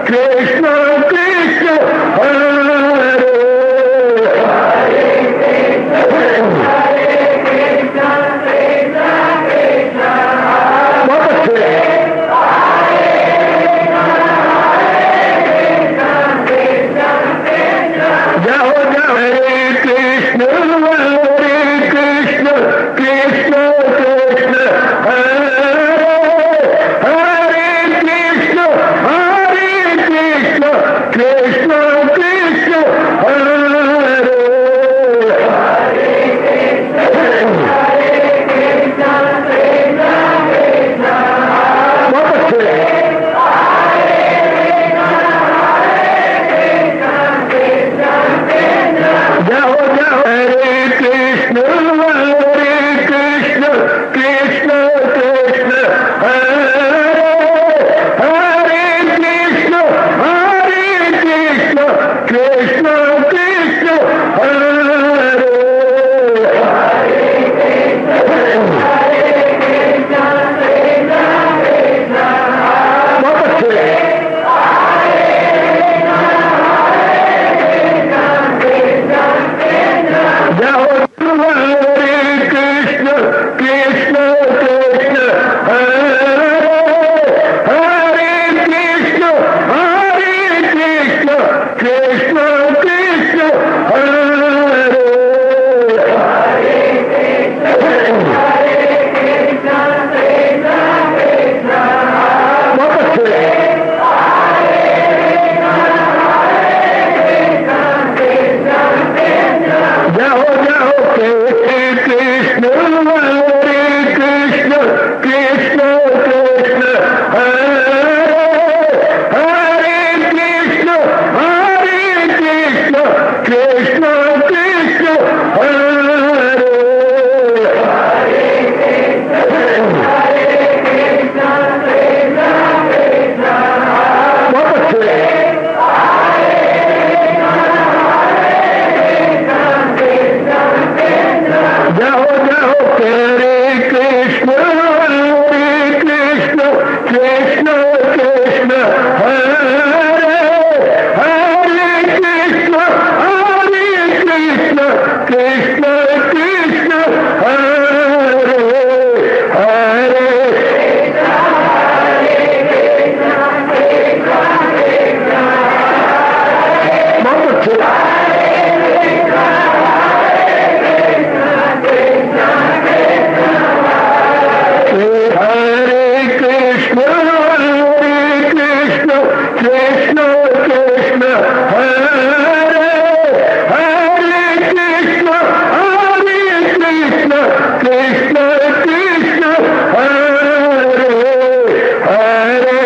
कृष्ण कृष्ण हरे बहुत अच्छे जाओ जाओ हरे कृष्ण कृष्ण कृष्ण हरे हरे कृष्ण कृष्ण कृष्ण हरे बहुत अच्छे जाओ जाओ हरे कृष्ण कृष्ण कृष्ण हरे हरे कृष्ण कृष्ण कृष्ण हरे बहुत अच्छे जाओ हरे कृष्ण कृष्ण हरे हरे कृष्ण कृष्ण कृष्ण हरे बहुत अच्छे जाओ जाओ हरे कृष्ण कृष्ण हरे हरे कृष्ण कृष्ण हरे बहुत अच्छे जाओ जाओ हरे कृष्ण कृष्ण हरे हरे कृष्ण कृष्ण हरे हरे बहुत अच्छे हरे कृष्ण कृष्ण हरे हरे कृष्ण कृष्ण हरे हरे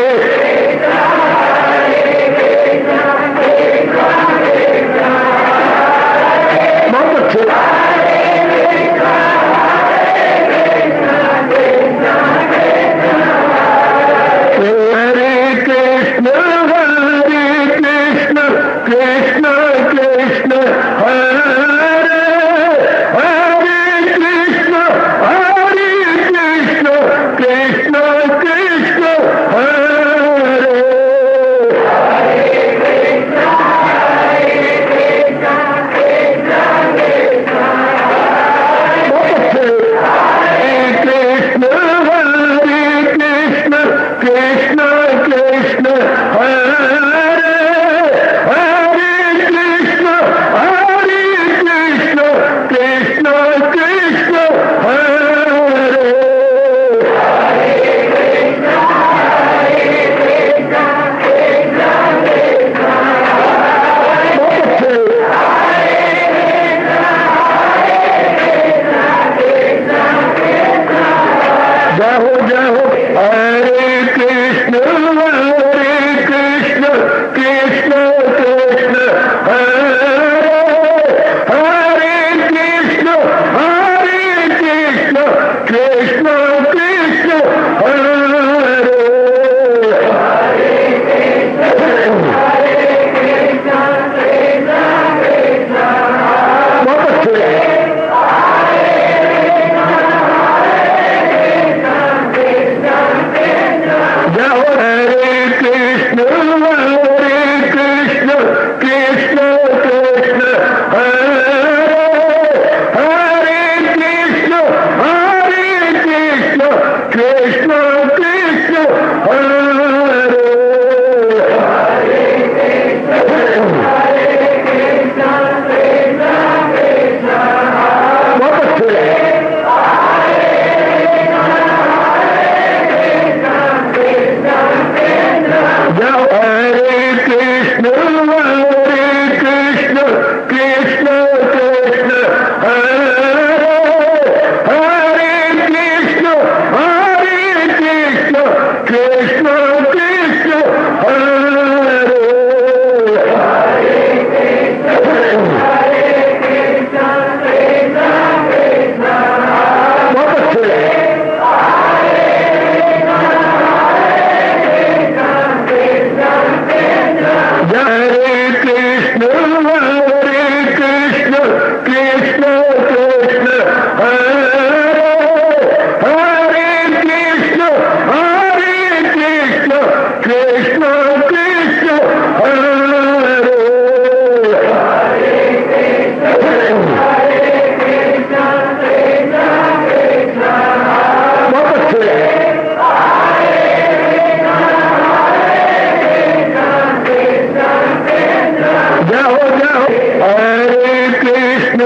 हरे कृष्ण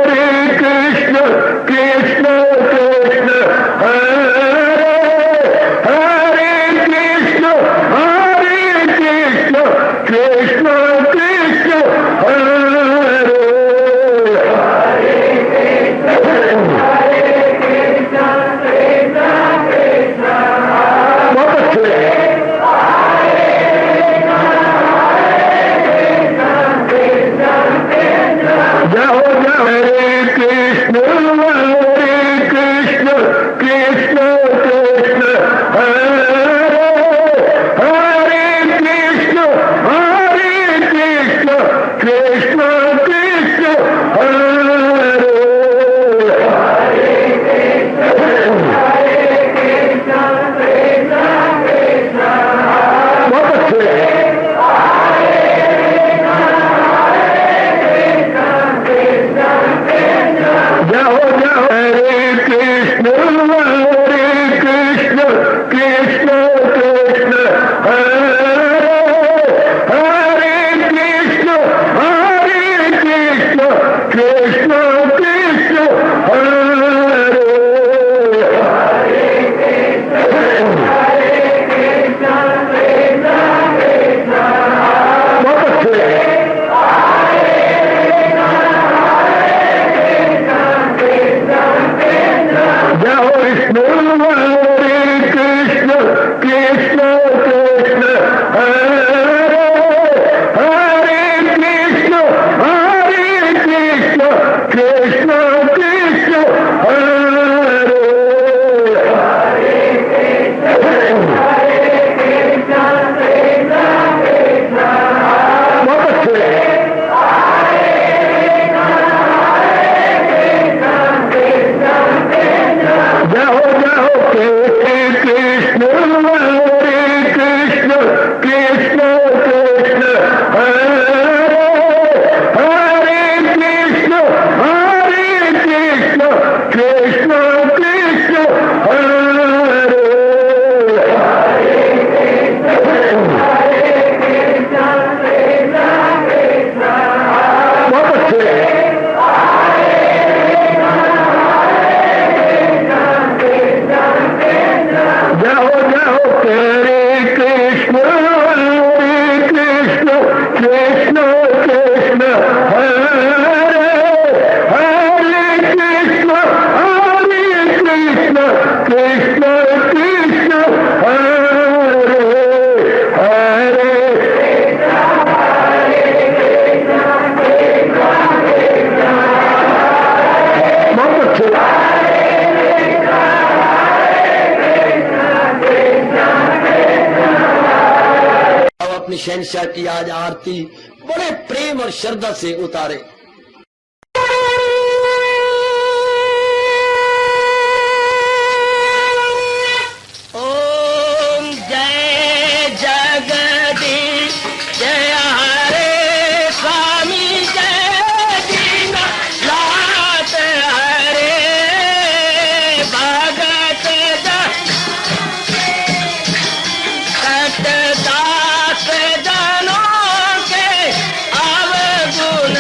कृष्ण कृष्ण हरे हरे कृष्ण कृष्ण कृष्ण हरे बहुत अच्छे जाओ जाओ हरे कृष्ण कृष्ण कृष्ण हरे हरे कृष्ण कृष्ण कृष्ण हरे बहुत अच्छे जाओ जाओ हरे कृष्ण कृष्ण कृष्ण हरे हरे कृष्ण कृष्ण कृष्ण हरे बहुत अच्छे जाओ विष्णु हरे कृष्ण कृष्ण हरे हरे कृष्ण कृष्ण हरे बहुत अच्छे जाओ जाओ कृष्ण कृष्ण कृष्ण हरे हरे कृष्ण कृष्ण हरे बहुत अच्छे जाओ जाओ हरे कृष्ण कृष्ण हरे हरे कृष्ण कृष्ण हरे हरे बहुत अच्छे अपनी शहनशाह की आज आरती बड़े प्रेम और श्रद्धा से उतारे। ओम जय जगदीश जय हरे स्वामी जय दीनानाथ हरे भगत दास जनों के अवगुण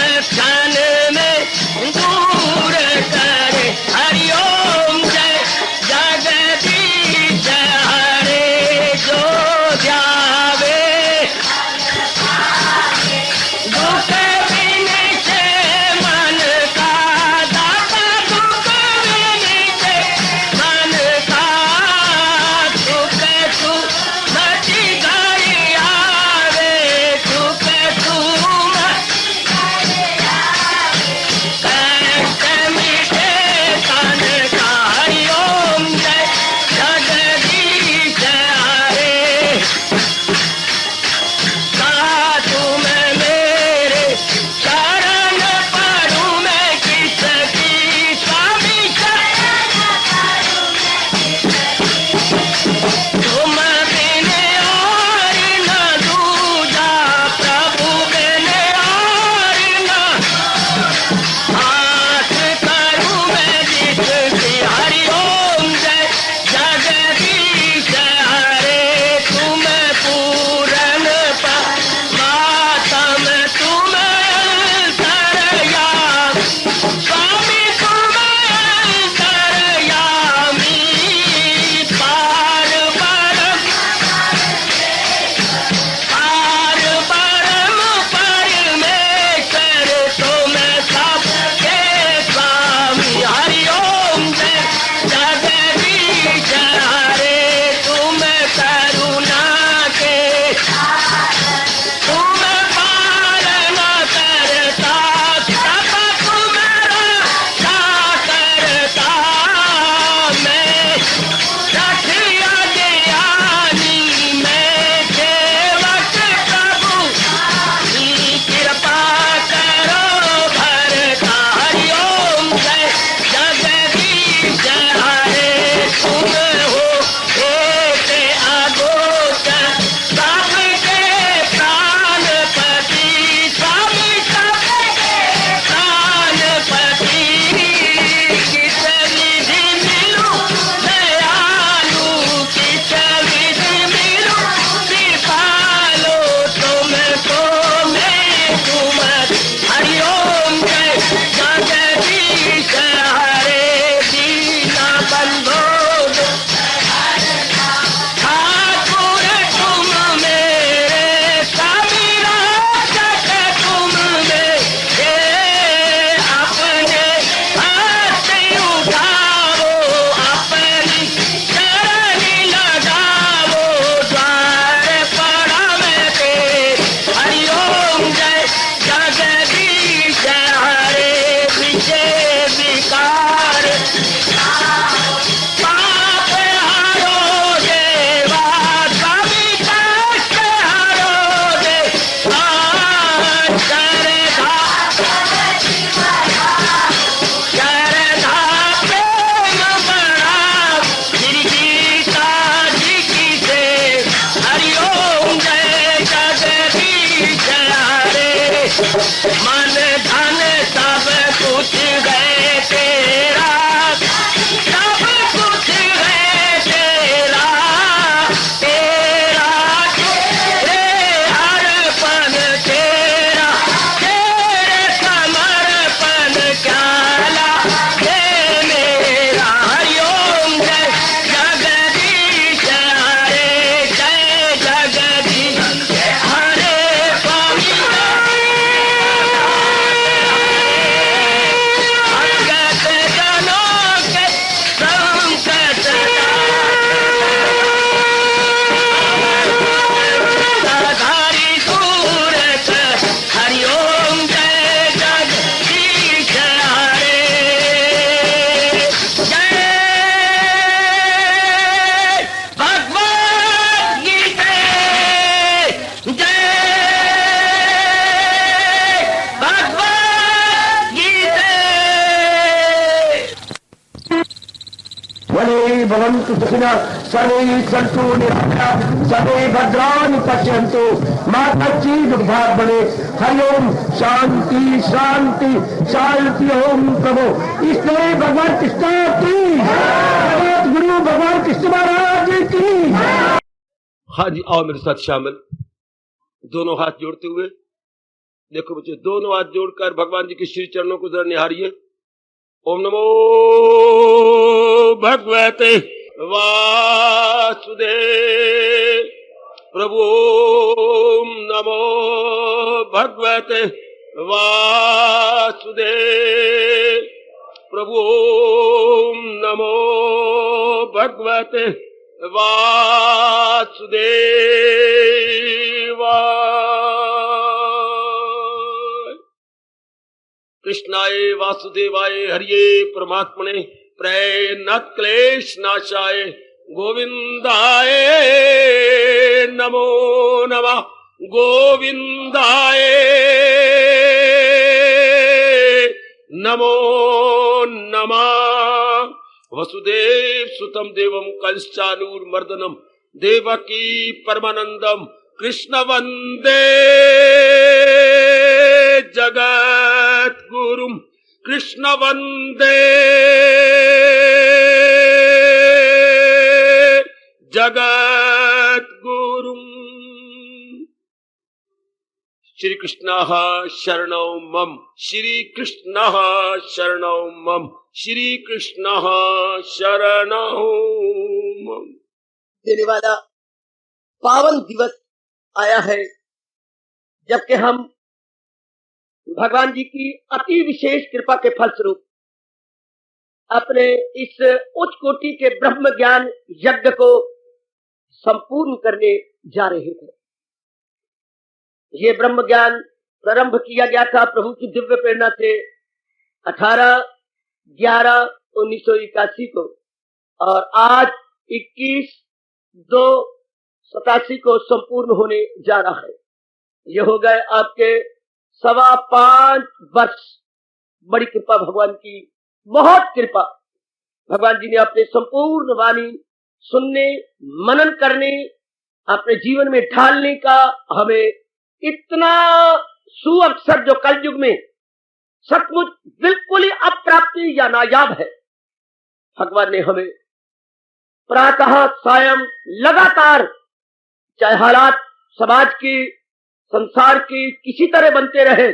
भवन्तु सुखिनः सर्वे सन्तु निरामयाः सर्वे भद्राणि पश्यन्तु मा कश्चित् दुर्भाग् भवेत्। हरि ओम शांति शांति शांति। ओम प्रभु इसलिए भगवान कृष्ण की जगत गुरु भगवान कृष्ण महाराज की। हाँ जी, आओ मेरे साथ शामिल, दोनों हाथ जोड़ते हुए। देखो बच्चे, दोनों हाथ जोड़कर भगवान जी के श्री चरणों को जरा निहारिए। ओम नमो भगवते वासुदेव प्रभु। ओम नमो भगवते वासुदेव प्रभु। ओम नमो भगवते वासुदेवाय। कृष्णाय वासुदेवाय हरिये परमात्मने प्रेरणात् क्लेश नाशाय गोविंदाय नमो नमः। गोविंदाय नमो नमः। वसुदेव सुतम देवम कंसचानूरमर्दनम देवकी परमानंदम कृष्ण वंदे जगत गुरुम। कृष्ण वंदे जगत गुरुम। श्री कृष्ण शरणौ मम। श्री कृष्ण शरणौ मम। श्री कृष्ण शरणौ मम। देने वाला पावन दिवस आया है जबकि हम भगवान जी की अति विशेष कृपा के फलस्वरूप अपने इस उच्च कोटि के ब्रह्म ज्ञान यज्ञ को संपूर्ण करने जा रहे हैं। ये ब्रह्म ज्ञान प्रारंभ किया गया था प्रभु की दिव्य प्रेरणा से 18/11/1981 को, और आज 21/2/87 को संपूर्ण होने जा रहा है। ये हो गए आपके 5.25 वर्ष। बड़ी कृपा भगवान की, बहुत कृपा। भगवान जी ने अपने संपूर्ण वाणी सुनने, मनन करने, अपने जीवन में ढालने का हमें इतना सुअवसर जो कलयुग में सचमुच बिल्कुल ही अप्राप्त या नायाब है। भगवान ने हमें प्रातः सायं लगातार, चाहे हालात समाज की, संसार की किसी तरह बनते रहे,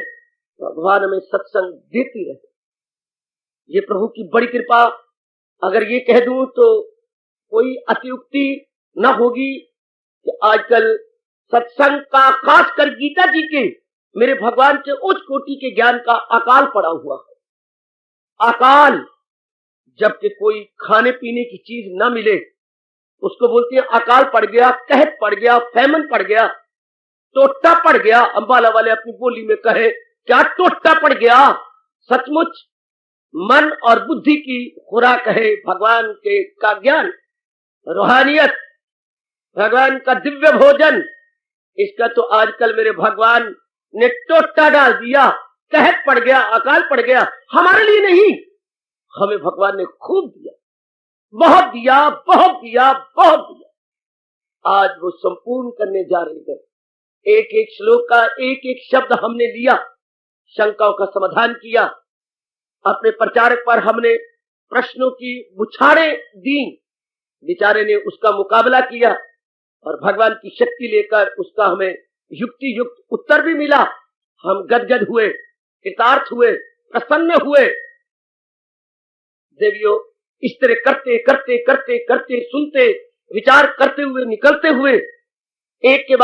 भगवान हमें सत्संग देती रहे। ये प्रभु की बड़ी कृपा। अगर ये कह दूं तो कोई अतियुक्ति न होगी कि आजकल सत्संग का, खासकर गीता जी के, मेरे भगवान के उच्च कोटि के ज्ञान का अकाल पड़ा हुआ है। अकाल, जबकि कोई खाने पीने की चीज न मिले उसको बोलते हैं अकाल पड़ गया, कहत पड़ गया, फैमन पड़ गया, टोटा पड़ गया। अंबाला वाले अपनी बोली में कहे क्या टोटा पड़ गया। सचमुच मन और बुद्धि की खुराक है भगवान के का ज्ञान, रूहानियत, भगवान का दिव्य भोजन। इसका तो आजकल मेरे भगवान ने टोटा डाल दिया, कहत पड़ गया, अकाल पड़ गया। हमारे लिए नहीं, हमें भगवान ने खूब दिया, बहुत दिया, बहुत दिया, बहुत दिया। आज वो संपूर्ण करने जा रहे हैं। एक एक श्लोक का एक एक शब्द हमने लिया, शंकाओं का समाधान किया, अपने प्रचारक पर हमने प्रश्नों की बुछाड़ें दी, बेचारे ने उसका मुकाबला किया और भगवान की शक्ति लेकर उसका हमें युक्ति युक्त उत्तर भी मिला। हम गदगद हुए, कृतार्थ हुए, प्रसन्न हुए। देवियों, इस तरह करते करते करते करते, सुनते, विचार करते हुए, निकलते हुए, एक के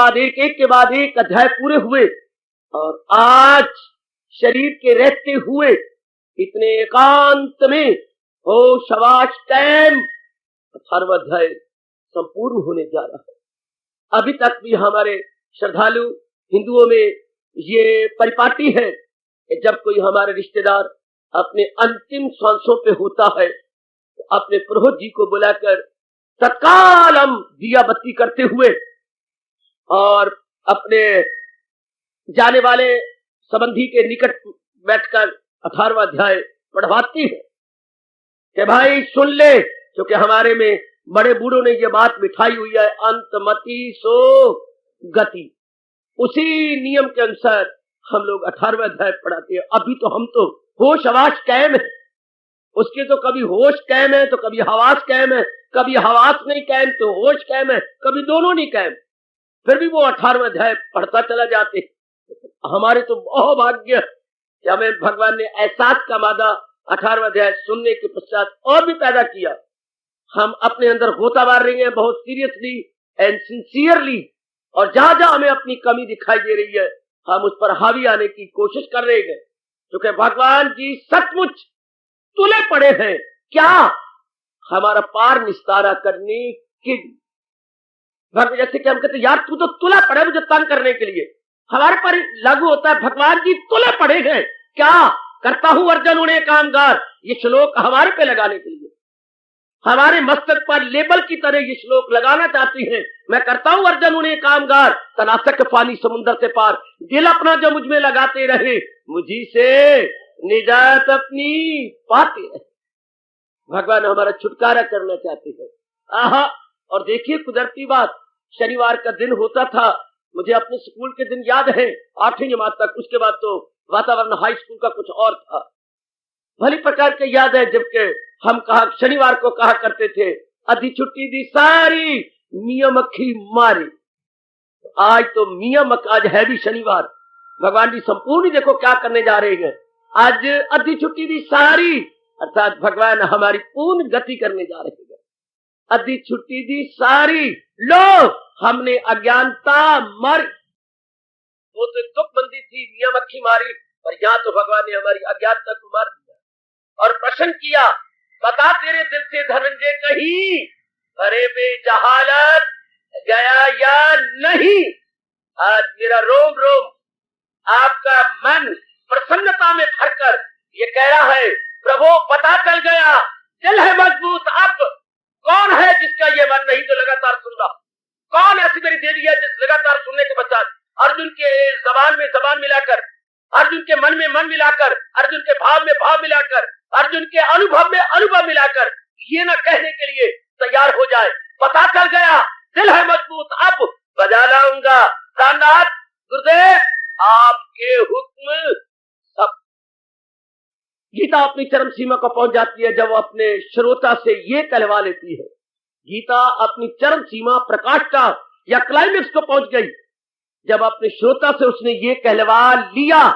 बाद एक अध्याय पूरे हुए, और आज शरीर के रहते हुए इतने एकांत में हो शवाश टाइम 18वां अध्याय संपूर्ण होने जा रहा है। अभी तक भी हमारे श्रद्धालु हिंदुओं में ये परिपाटी है कि जब कोई हमारे रिश्तेदार अपने अंतिम सांसों पे होता है तो अपने पुरोहित जी को बुलाकर तत्काल हम दिया बत्ती करते हुए और अपने जाने वाले संबंधी के निकट बैठकर 18वां अध्याय पढ़वाती है कि भाई सुन ले, क्योंकि हमारे में बड़े बूढ़ों ने ये बात बिठाई हुई है, अंतमति सो गति। उसी नियम के अनुसार हम लोग 18वें अध्याय पढ़ाते हैं। अभी तो हम तो होश हवास कायम है, उसके तो कभी होश कायम है तो कभी हवास कायम है, कभी हवास नहीं कायम तो होश कायम है, कभी दोनों नहीं कायम, फिर भी वो 18वें अध्याय पढ़ता चला जाते। हमारे तो बहुत भाग्य कि हमें भगवान ने एहसास का मादा 18वें अध्याय सुनने के पश्चात और भी पैदा किया। हम अपने अंदर होता मार रहे हैं बहुत सीरियसली एंड सिंसियरली, और जहां जहां हमें अपनी कमी दिखाई दे रही है हम उस पर हावी आने की कोशिश कर रहे हैं, क्योंकि भगवान जी सचमुच तुले पड़े हैं क्या हमारा पार निस्तारा करने के लिए। जैसे कि हम कहते यार तू तो तुला पड़े मुझे तंग करने के लिए, हमारे पर लागू होता है भगवान जी तुले पड़े हैं क्या करता हूं अर्जुन उन्हें कामगार। ये श्लोक हमारे पे लगाने के लिए, हमारे मस्तक पर लेबल की तरह ये श्लोक लगाना चाहती हैं। मैं करता हूं अर्जुन उन्हें कामगार, तनाशक पानी समुद्र से पार, दिल अपना जो मुझ में लगाते रहे, मुझी से निजात अपनी पाते रहे। भगवान हमारा छुटकारा करना चाहते हैं। आहा, और देखिए कुदरती बात, शनिवार का दिन होता था, मुझे अपने स्कूल के दिन याद है 8वीं जमात तक, उसके बाद तो वातावरण हाई स्कूल का कुछ और था। भली प्रकार के याद है जबकि हम शनिवार को कहा करते थे अधी छुट्टी दी सारी मियां मक्खी मारी। आज तो मियां मक्खी, आज है भी शनिवार, भगवान जी संपूर्ण देखो क्या करने जा रहे हैं। आज अधी छुट्टी दी सारी, अर्थात भगवान हमारी पूर्ण गति करने जा रहे हैं। अधी छुट्टी दी सारी, लो हमने अज्ञानता मारी। वो तो दुख मंदी थी, मियां मक्खी मारी, पर यहाँ तो भगवान ने हमारी अज्ञानता को मार दिया और प्रश्न किया, बता तेरे दिल से धनंजय कहीं अरे बेजहालत गया या नहीं। आज मेरा रोम रोम आपका मन प्रसन्नता में भरकर ये कह रहा है, प्रभु पता चल गया, दिल है मजबूत। अब कौन है जिसका ये मन नहीं जो लगातार सुन रहा? कौन ऐसी मेरी देवी है जिस लगातार सुनने के पश्चात अर्जुन के जबान में जबान मिलाकर, अर्जुन के मन में मन मिलाकर, अर्जुन के भाव में भाव मिलाकर, अर्जुन के अनुभव में अनुभव मिलाकर ये न कहने के लिए तैयार हो जाए, पता चल गया, दिल है मजबूत, अब बजा लाऊंगा प्राणनाथ गुरुदेव आपके हुक्म सब। गीता अपनी चरम सीमा को पहुंच जाती है जब वो अपने श्रोता से ये कहलवा लेती है। गीता अपनी चरम सीमा प्रकाष्ठा या क्लाइमेक्स को पहुंच गई जब अपने श्रोता से उसने ये कहलवा लिया,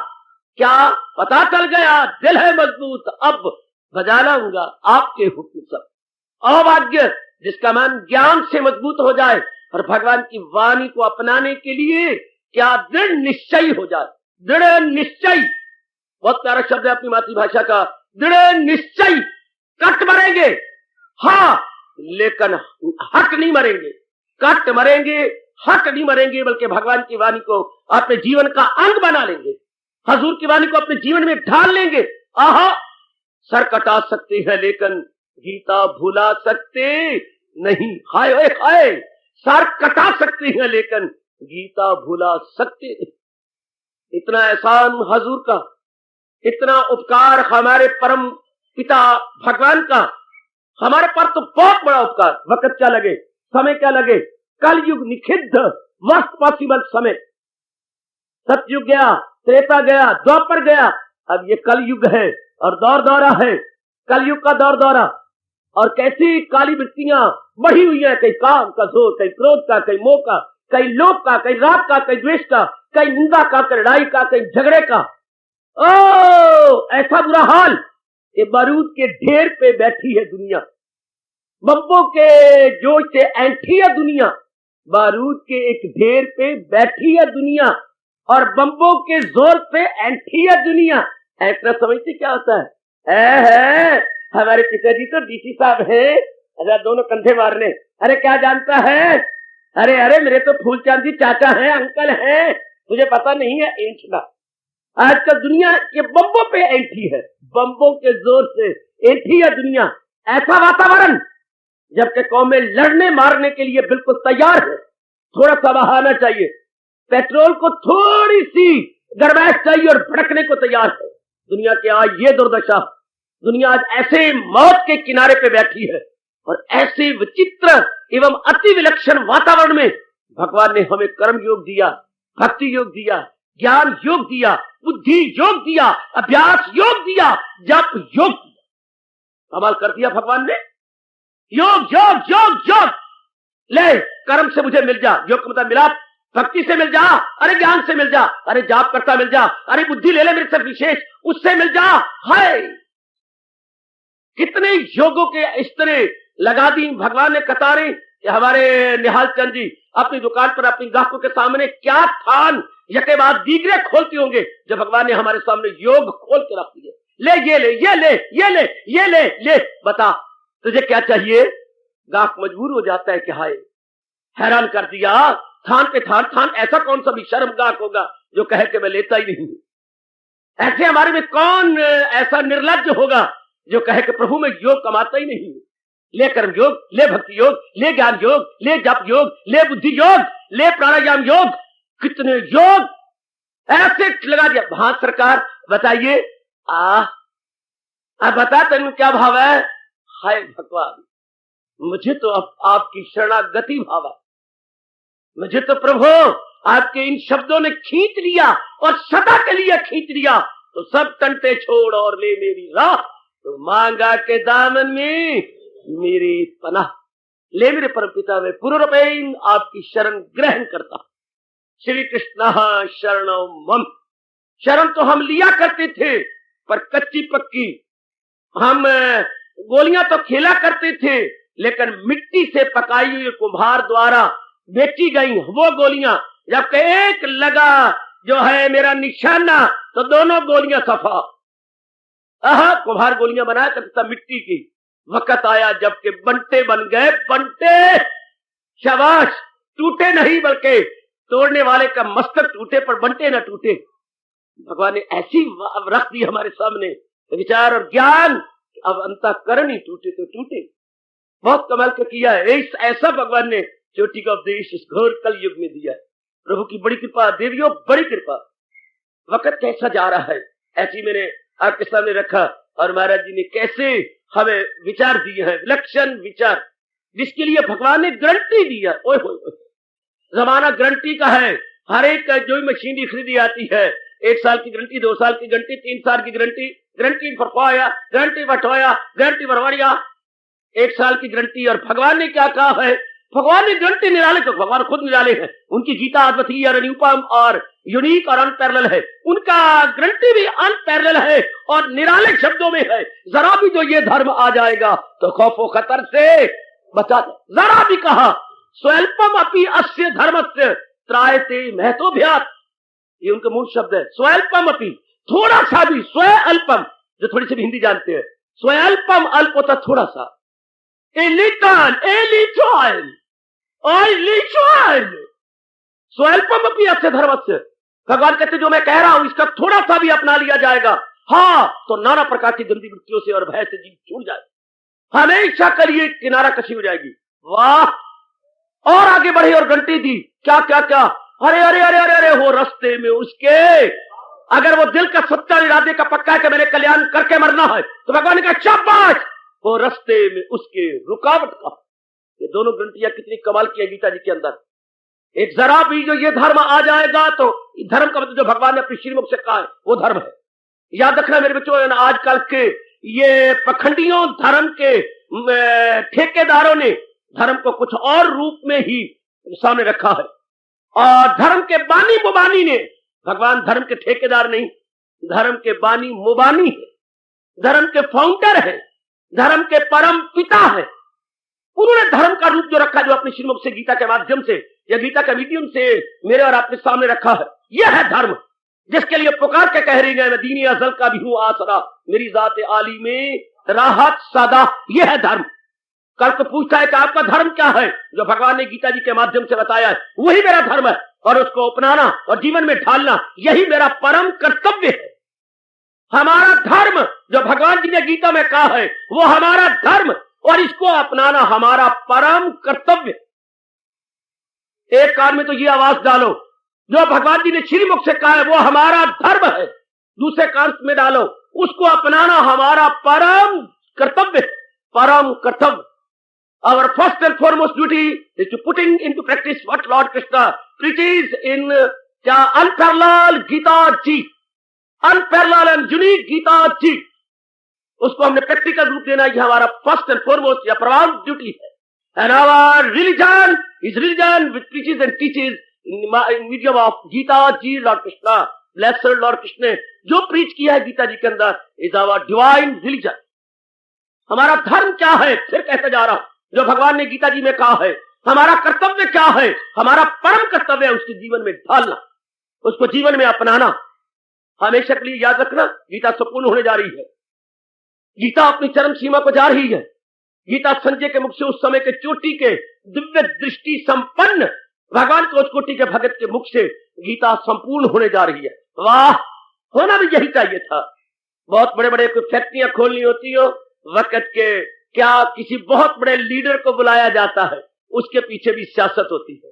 क्या पता चल गया, दिल है मजबूत, अब बजा लाऊंगा आपके हुक्म सब। अभाग्य जिसका मन ज्ञान से मजबूत हो जाए और भगवान की वाणी को अपनाने के लिए क्या दृढ़ निश्चय हो जाए। दृढ़ निश्चय बहुत प्यारा शब्द है अपनी मातृभाषा का, दृढ़ निश्चय। कट मरेंगे हाँ, लेकिन हक नहीं मरेंगे। कट मरेंगे, हक नहीं मरेंगे, बल्कि भगवान की वाणी को अपने जीवन का अंग बना लेंगे, हजूर की वाणी को अपने जीवन में ढाल लेंगे। आहा, सर कटा सकते हैं लेकिन गीता भुला सकते नहीं। हाय हाय हाय, सर कटा सकते हैं लेकिन गीता भुला सकते नहीं। इतना एहसान हजूर का, इतना उपकार हमारे परम पिता भगवान का, हमारे पर तो बहुत बड़ा उपकार। वक्त क्या लगे, समय क्या लगे, कल युग निषिद्ध वर्स्ट पॉसिबल समय। सतयुग गया, त्रेता गया, द्वापर गया, अब ये कल युग है और दौर दौरा है, कलयुग का दौर दौरा। और कैसी काली वृत्तियां बढ़ी हुई है, कहीं काम का जोर, कहीं क्रोध का, कहीं मोह का, कहीं लोभ का, कहीं राग का, कहीं द्वेष का, कहीं निंदा का, कहीं लड़ाई का, कहीं झगड़े का। ओ ऐसा बुरा हाल कि बारूद के ढेर पे बैठी है दुनिया, बम्बों के जोश से ऐंठी है दुनिया, बारूद के एक ढेर पे बैठी है दुनिया और बम्बों के जोर पे ऐंठी है दुनिया। ऐसा समझते क्या होता है? हमारे पिताजी तो डीसी साहब हैं, अरे दोनों कंधे मारने, अरे क्या जानता है, अरे अरे मेरे तो फूलचंद जी चाचा हैं, अंकल हैं, तुझे पता नहीं है ऐंठना। आजकल दुनिया ये बम्बों पे ऐंठी है, बम्बों के जोर से ऐंठी है दुनिया। ऐसा वातावरण जबकि कौमें लड़ने मारने के लिए बिल्कुल तैयार है। थोड़ा सा बहाना चाहिए, पेट्रोल को थोड़ी सी गरमाहट चाहिए और भड़कने को तैयार है। दुनिया की आज ये दुर्दशा, दुनिया आज ऐसे मौत के किनारे पे बैठी है और ऐसे विचित्र एवं अति विलक्षण वातावरण में भगवान ने हमें कर्म योग दिया, भक्ति योग दिया, ज्ञान योग दिया, बुद्धि योग दिया, अभ्यास योग दिया, जप योग दिया। कमाल कर दिया भगवान ने। योग योग योग योग, ले कर्म से मुझे मिल जा, योग का मतलब मिला, भक्ति से मिल जा, अरे ज्ञान से मिल जा, अरे जाप करता मिल जा, अरे बुद्धि ले ले मेरे से विशेष, उससे मिल जा। हाय कितने योगों के इस तरह लगा दी भगवान ने कतारें कि हमारे निहाल चंद जी अपनी दुकान पर अपनी ग्राहकों के सामने क्या थान यके बाद दीगरे खोलते होंगे जब भगवान ने हमारे सामने योग खोल के रख दिए। ले ये ले ये ले ये ले ये ले ले, बता तुझे क्या चाहिए। ग्राहक मजबूर हो जाता है कि हाय हैरान कर दिया, थान पे थान थान, ऐसा कौन सा भी शर्म ग्राहक होगा जो कहे कि मैं लेता ही नहीं। ऐसे हमारे में कौन ऐसा निर्लज्ज होगा जो कहे कि प्रभु मैं योग कमाता ही नहीं। ले कर्म योग, ले भक्ति योग, ले ज्ञान योग, ले जप योग, ले बुद्धि योग, ले प्राणायाम योग, कितने योग ऐसे लगा दिया। हाँ सरकार बताइए, बता तेन क्या भाव है। हाय भगवान मुझे तो अब आपकी शरणागति भाव है, मुझे तो प्रभु आपके इन शब्दों ने खींच लिया और सदा के लिए खींच लिया। तो सब तंटे छोड़ और ले मेरी राह, तो मांगा के दामन में मेरी पनाह। ले मेरे परमपिता में पूर्णरूपेण आपकी शरण ग्रहण करता। श्री कृष्ण शरणम मम। शरण तो हम लिया करते थे पर कच्ची पक्की, हम गोलियां तो खेला करते थे लेकिन मिट्टी से पकाई हुई कुम्हार द्वारा बेची गई वो गोलियां, जब एक लगा जो है मेरा निशाना तो दोनों गोलियां सफा। कुम्हार गोलियां बनाया करता मिट्टी की। वक्त आया जबकि बंटे बन गए, बंटे शाबाश, टूटे नहीं बल्कि तोड़ने वाले का मस्तक टूटे पर बंटे ना टूटे। भगवान ने ऐसी रख दी हमारे सामने विचार और ज्ञान, अब अंतःकरण ही टूटे तो टूटे। बहुत कमाल का किया है। ऐसा भगवान ने चोटी का उपदेश इस घोर कल युग में दिया है। प्रभु की बड़ी कृपा, देवियों बड़ी कृपा। वक्त कैसा जा रहा है ऐसी मैंने आपके सामने रखा और महाराज जी ने कैसे हमें विचार दिए हैं, विलक्षण विचार, जिसके लिए भगवान ने गारंटी दी है। ओए होए, जमाना गारंटी का है। हर एक जो भी मशीनरी खरीदी आती है 1 साल की गारंटी, 2 साल की गारंटी, 3 साल की गारंटी, गारंटी फरवाया, गारंटी बटवाया, गारंटी भरवाया, 1 साल की गारंटी। और भगवान ने क्या कहा है, भगवान ने गारंटी निराले, तो भगवान खुद निराले हैं। उनकी गीता अद्वितीय और अनुपम और यूनिक और अनपैरेलल है, उनका गारंटी भी अनपैरेलल है और निराले शब्दों में है। जरा भी जो ये धर्म आ जाएगा तो खौफो खतर से बचा। जरा भी कहा स्वल्पम अपि अस्य धर्मस्य त्रायते महतोभ्यात्, ये उनका मूल शब्द है। स्वल्पम अपि, थोड़ा सा भी, स्व अल्पम जो थोड़ी सी भी हिंदी जानते हैं, स्वल्पम अल्प होता थोड़ा सा, स्वल्पम अपि अस्य धर्मस्य। भगवान कहते जो मैं कह रहा हूं इसका थोड़ा सा भी अपना लिया जाएगा, हाँ तो नाना प्रकार की गंदी वृत्तियों से और भय से जीव छूट जाए, हमेशा के लिए किनारा कशी हो जाएगी। वाह, और आगे बढ़े और घंटी दी, क्या क्या क्या, अरे अरे अरे अरे अरे हो रास्ते में उसके, अगर वो दिल का सच्चा इरादे का पक्का है कि मैंने कल्याण करके मरना है तो भगवान ने कहा शाबाश, वो रास्ते में उसके रुकावट का। ये दोनों घंटियां कितनी कमाल की है गीता जी के अंदर। एक जरा भी जो ये धर्म आ जाएगा तो धर्म का मतलब जो भगवान ने अपने श्रीमुख से कहा है वो धर्म है। याद रखना मेरे बच्चों, आजकल के ये पखंडियों धर्म के ठेकेदारों ने धर्म को कुछ और रूप में ही सामने रखा है और धर्म के बानी मुबानी ने, भगवान धर्म के ठेकेदार नहीं, धर्म के बानी मुबानी है, धर्म के फाउंडर है, धर्म के परम पिता है। उन्होंने धर्म का रूप जो रखा, जो अपने श्रीमुख से गीता के माध्यम से या गीता के मीडियम से मेरे और आपके सामने रखा है, यह है धर्म जिसके लिए पुकार के कह रही है मैं दीनी अजल का भी हूं आसरा, मेरी जात आली में राहत सदा। यह है धर्म। कल को पूछता है कि आपका धर्म क्या है, जो भगवान ने गीता जी के माध्यम से बताया है वही मेरा धर्म है और उसको अपनाना और जीवन में ढालना यही मेरा परम कर्तव्य है। हमारा धर्म जो भगवान जी ने गीता में कहा है वो हमारा धर्म और इसको अपनाना हमारा परम कर्तव्य। एक कान में तो ये आवाज डालो जो भगवान जी ने श्रीमुख से कहा है वो हमारा धर्म है, दूसरे कान में डालो उसको अपनाना हमारा परम कर्तव्य, परम कर्तव्य। Our first and foremost duty is to putting into practice what Lord Krishna preaches in unparalleled Gita Ji, unparalleled and unique Gita Ji. उसको हमने प्रैक्टिकल रूप देना, ये हमारा फर्स्ट एंड फॉरमोस्ट या प्रधान ड्यूटी है. And our religion is religion which preaches and teaches in medium of Gita ji. Lord Krishna, blessed lord Krishna ने जो प्रीच किया है गीता जी के अंदर इज आवर डिवाइन रिलीजन. हमारा धर्म क्या है, फिर कहते जा रहा हूं, जो भगवान ने गीता जी में कहा है. हमारा कर्तव्य क्या है, हमारा परम कर्तव्य है उसके जीवन में ढालना, उसको जीवन में अपनाना. हमेशा के लिए याद रखना, गीता संपूर्ण होने जा रही है. गीता अपनी चरम सीमा को जा रही है. गीता संजय के मुख से, उस समय के चोटी के दिव्य दृष्टि संपन्न भगवान के उस कोटि के भगत के मुख से गीता संपूर्ण होने जा रही है. वाह, होना भी यही चाहिए था. बहुत बड़े बड़े कोई फैक्ट्रियां खोलनी होती हो वक्त के, क्या किसी बहुत बड़े लीडर को बुलाया जाता है, उसके पीछे भी सियासत होती है.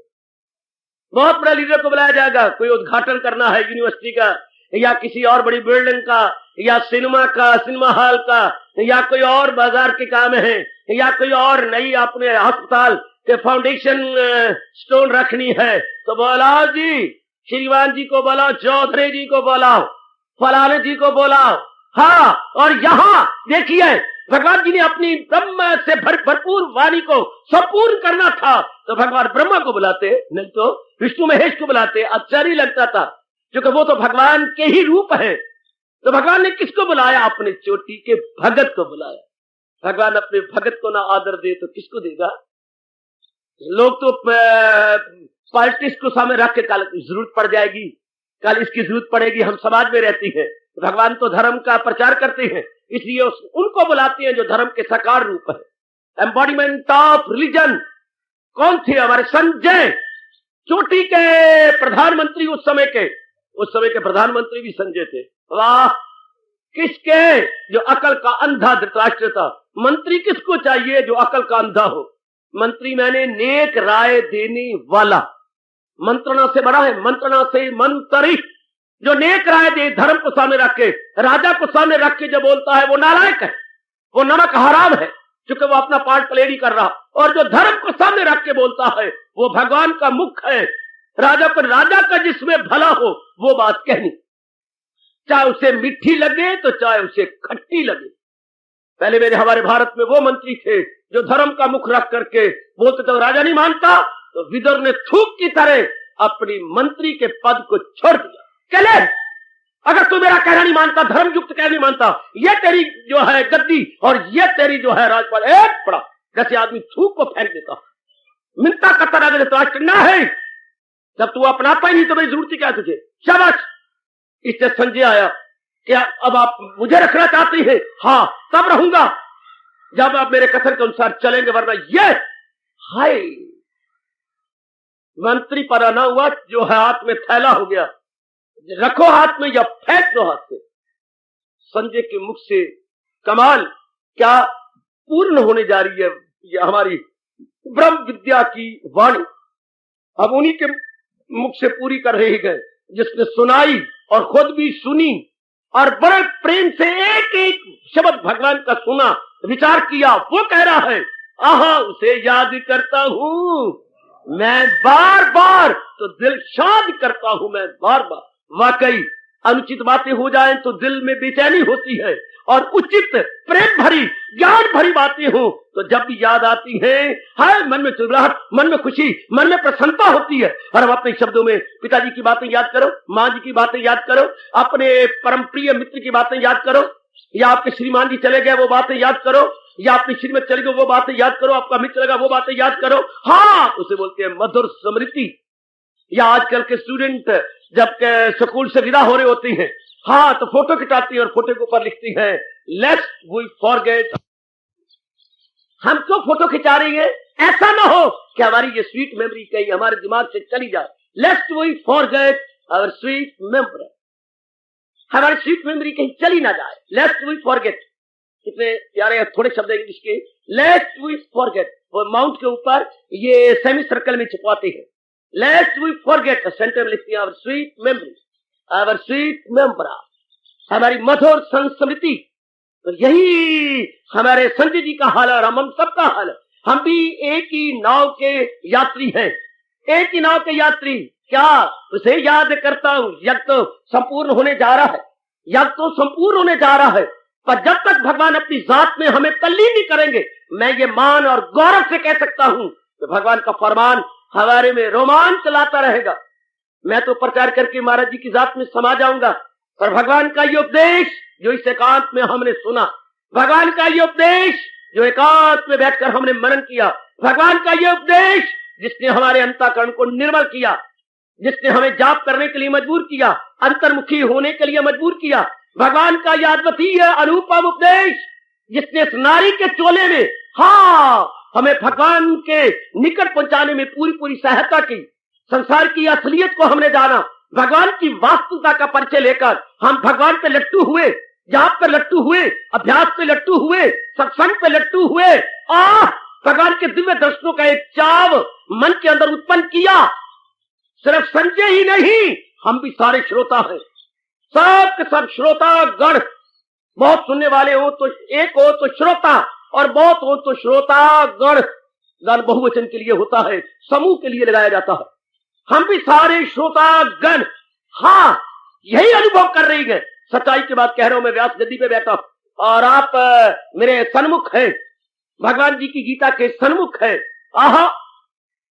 बहुत बड़ा लीडर को बुलाया जाएगा, कोई उद्घाटन करना है यूनिवर्सिटी का या किसी और बड़ी बिल्डिंग का या सिनेमा का, सिनेमा हॉल का, या कोई और बाजार के काम है, या कोई और नई अपने अस्पताल के फाउंडेशन स्टोन रखनी है, तो बोलाओ जी, श्रीमान जी को बोलाओ, चौधरी जी को बोलाओ, फलाने जी को बोलाओ. हाँ, और यहाँ देखिए भगवान जी ने अपनी ब्रह्म से भरपूर वाणी को संपूर्ण करना था तो भगवान ब्रह्मा को बुलाते, नहीं तो विष्णु महेश को बुलाते. आश्चर्य लगता था, क्योंकि वो तो भगवान के ही रूप है. तो भगवान ने किसको बुलाया, अपने चोटी के भगत को बुलाया. भगवान अपने भगत को ना आदर दे तो किसको देगा. लोग तो पॉलिटिक्स को सामने रख के कल जरूरत पड़ जाएगी, कल इसकी जरूरत पड़ेगी, हम समाज में रहती है. भगवान तो धर्म का प्रचार करते हैं, इसलिए उनको बुलाते हैं जो धर्म के साकार रूप है. एम्बॉडीमेंट ऑफ रिलीजन कौन थे, हमारे संजय, चोटी के प्रधानमंत्री. उस समय के प्रधानमंत्री भी संजय थे. वाह, किसके, जो अकल का अंधा धृतराष्ट्र था. मंत्री किसको चाहिए, जो अकल का अंधा हो. मंत्री मैंने नेक राय देने वाला. मंत्रणा से बड़ा है, मंत्रणा से मंत्री. जो नेक राय दे, धर्म को सामने रख के, राजा को सामने रख के जो बोलता है वो नालायक है, वो नमक हराम है, क्योंकि वो अपना पार्ट प्ले नहीं कर रहा. और जो धर्म को सामने रख के बोलता है वो भगवान का मुख है. राजा का जिसमें भला हो वो बात कहनी, चाहे उसे मीठी लगे तो चाहे उसे खट्टी लगे. पहले हमारे भारत में वो मंत्री थे जो धर्म का मुख रख करके बोलते थे राजा नहीं मानता तो विदुर ने थूक की तरह अपनी मंत्री के पद को छोड़ दिया. चले, अगर तू मेरा कहना नहीं मानता, धर्म युक्त कहना नहीं मानता, ये तेरी जो है गद्दी और ये तेरी जो है राजपाल, एक पड़ा जैसे आदमी थूक को फेंक देता. मिन्नता करता राजा धृतराष्ट्र ना है, जब तू अपनाता ही नहीं तो मेरी जरूरत क्या तुझे. शाबाश. इससे संजय आया, क्या अब आप मुझे रखना चाहती है. हाँ, तब रहूंगा जब आप मेरे कथन के अनुसार चलेंगे, वरना ये हाय मंत्री पर ना हुआ जो है हाथ में थैला हो गया, रखो हाथ में या फेंक दो हाथ से. संजय के मुख से कमाल क्या पूर्ण होने जा रही है ये हमारी ब्रह्म विद्या की वाणी. अब उन्हीं के मुख से पूरी कर रहे गए जिसने सुनाई और खुद भी सुनी और बड़े प्रेम से एक एक शब्द भगवान का सुना, विचार किया. वो कह रहा है, आहा उसे याद करता हूं मैं बार बार तो दिल शाद करता हूं मैं बार बार. वाकई अनुचित बातें हो जाएं तो दिल में बेचैनी होती है, और उचित प्रेम भरी ज्ञान भरी बातें हो तो जब भी याद आती हैं, हाय मन में चिल्लाहट, मन में खुशी, मन में प्रसन्नता होती है. और हम अपने शब्दों में पिताजी की बातें याद करो, माँ जी की बातें याद करो, अपने परम प्रिय मित्र की बातें याद करो, या आपके श्रीमान जी चले गए वो बातें याद करो, या अपनी श्रीमत चले गए वो बातें याद करो, आपका मित्र लगा वो बातें याद करो. हाँ, उसे बोलते हैं मधुर स्मृति. या आजकल के स्टूडेंट जब स्कूल से विदा हो रहे होते हैं, हाँ तो फोटो खिंचाती है और फोटो के ऊपर लिखती है लेट्स वी फॉरगेट. हम क्यों फोटो खिंचा रही है, ऐसा ना हो कि हमारी ये स्वीट मेमोरी कहीं हमारे दिमाग से चली जाए. Let's we forget our sweet memory, हमारी स्वीट मेमोरी कहीं चली ना जाए. लेट्स वी फॉरगेट, कितने प्यारे थोड़े शब्द इंग्लिश के. लेट्स वी फॉरगेट, वो माउंट के ऊपर ये सेमी सर्कल में छुपाते हैं. लेट्स वी फॉरगेट, सेंटर में लिखते हैं our sweet memory, our sweet memory, हमारी मधुर संस्मृति. तो यही हमारे संजय जी का हाल है और हम सबका हाल है. हम भी एक ही नाव के यात्री हैं, एक ही नाव के यात्री। क्या उसे याद करता हूं, यज्ञ तो संपूर्ण होने जा रहा है, यज्ञ तो संपूर्ण होने जा रहा है, पर जब तक भगवान अपनी जात में हमें तल्लीन नहीं करेंगे, मैं ये मान और गौरव से कह सकता हूं कि भगवान का फरमान हमारे में रोमांच लाता रहेगा। मैं तो प्रचार करके महाराज जी की जात में समा जाऊंगा, पर भगवान का ये उपदेश जो इस एकांत में हमने सुना, भगवान का ये उपदेश जो एकांत में बैठकर हमने मनन किया, भगवान का ये उपदेश जिसने हमारे अंतःकरण को निर्मल किया, जिसने हमें जाप करने के लिए मजबूर किया, अंतर्मुखी होने के लिए मजबूर किया, भगवान का ये अद्वितीय अनुपम उपदेश जिसने इस नारी के चोले में हमें भगवान के निकट पहुंचाने में पूरी पूरी सहायता की। संसार की असलियत को हमने जाना, भगवान की वास्तविकता का परिचय लेकर हम भगवान पे लट्टू हुए, जाप पे लट्टू हुए, अभ्यास पे लट्टू हुए, सत्संग पे लट्टू हुए। भगवान के दिव्य दर्शनों का एक चाव मन के अंदर उत्पन्न किया। सिर्फ संजय ही नहीं, हम भी सारे श्रोता हैं, सब के सब श्रोता गण। बहुत सुनने वाले हो तो एक हो तो श्रोता, और बहुत हो तो श्रोता गण। गण बहुवचन के लिए होता है, समूह के लिए लगाया जाता है। हम भी सारे श्रोता गण यही अनुभव कर रही है। सच्चाई की बात कह रहा हूं, मैं व्यास गद्दी पे बैठा और आप मेरे सन्मुख हैं, भगवान जी की गीता के सन्मुख है।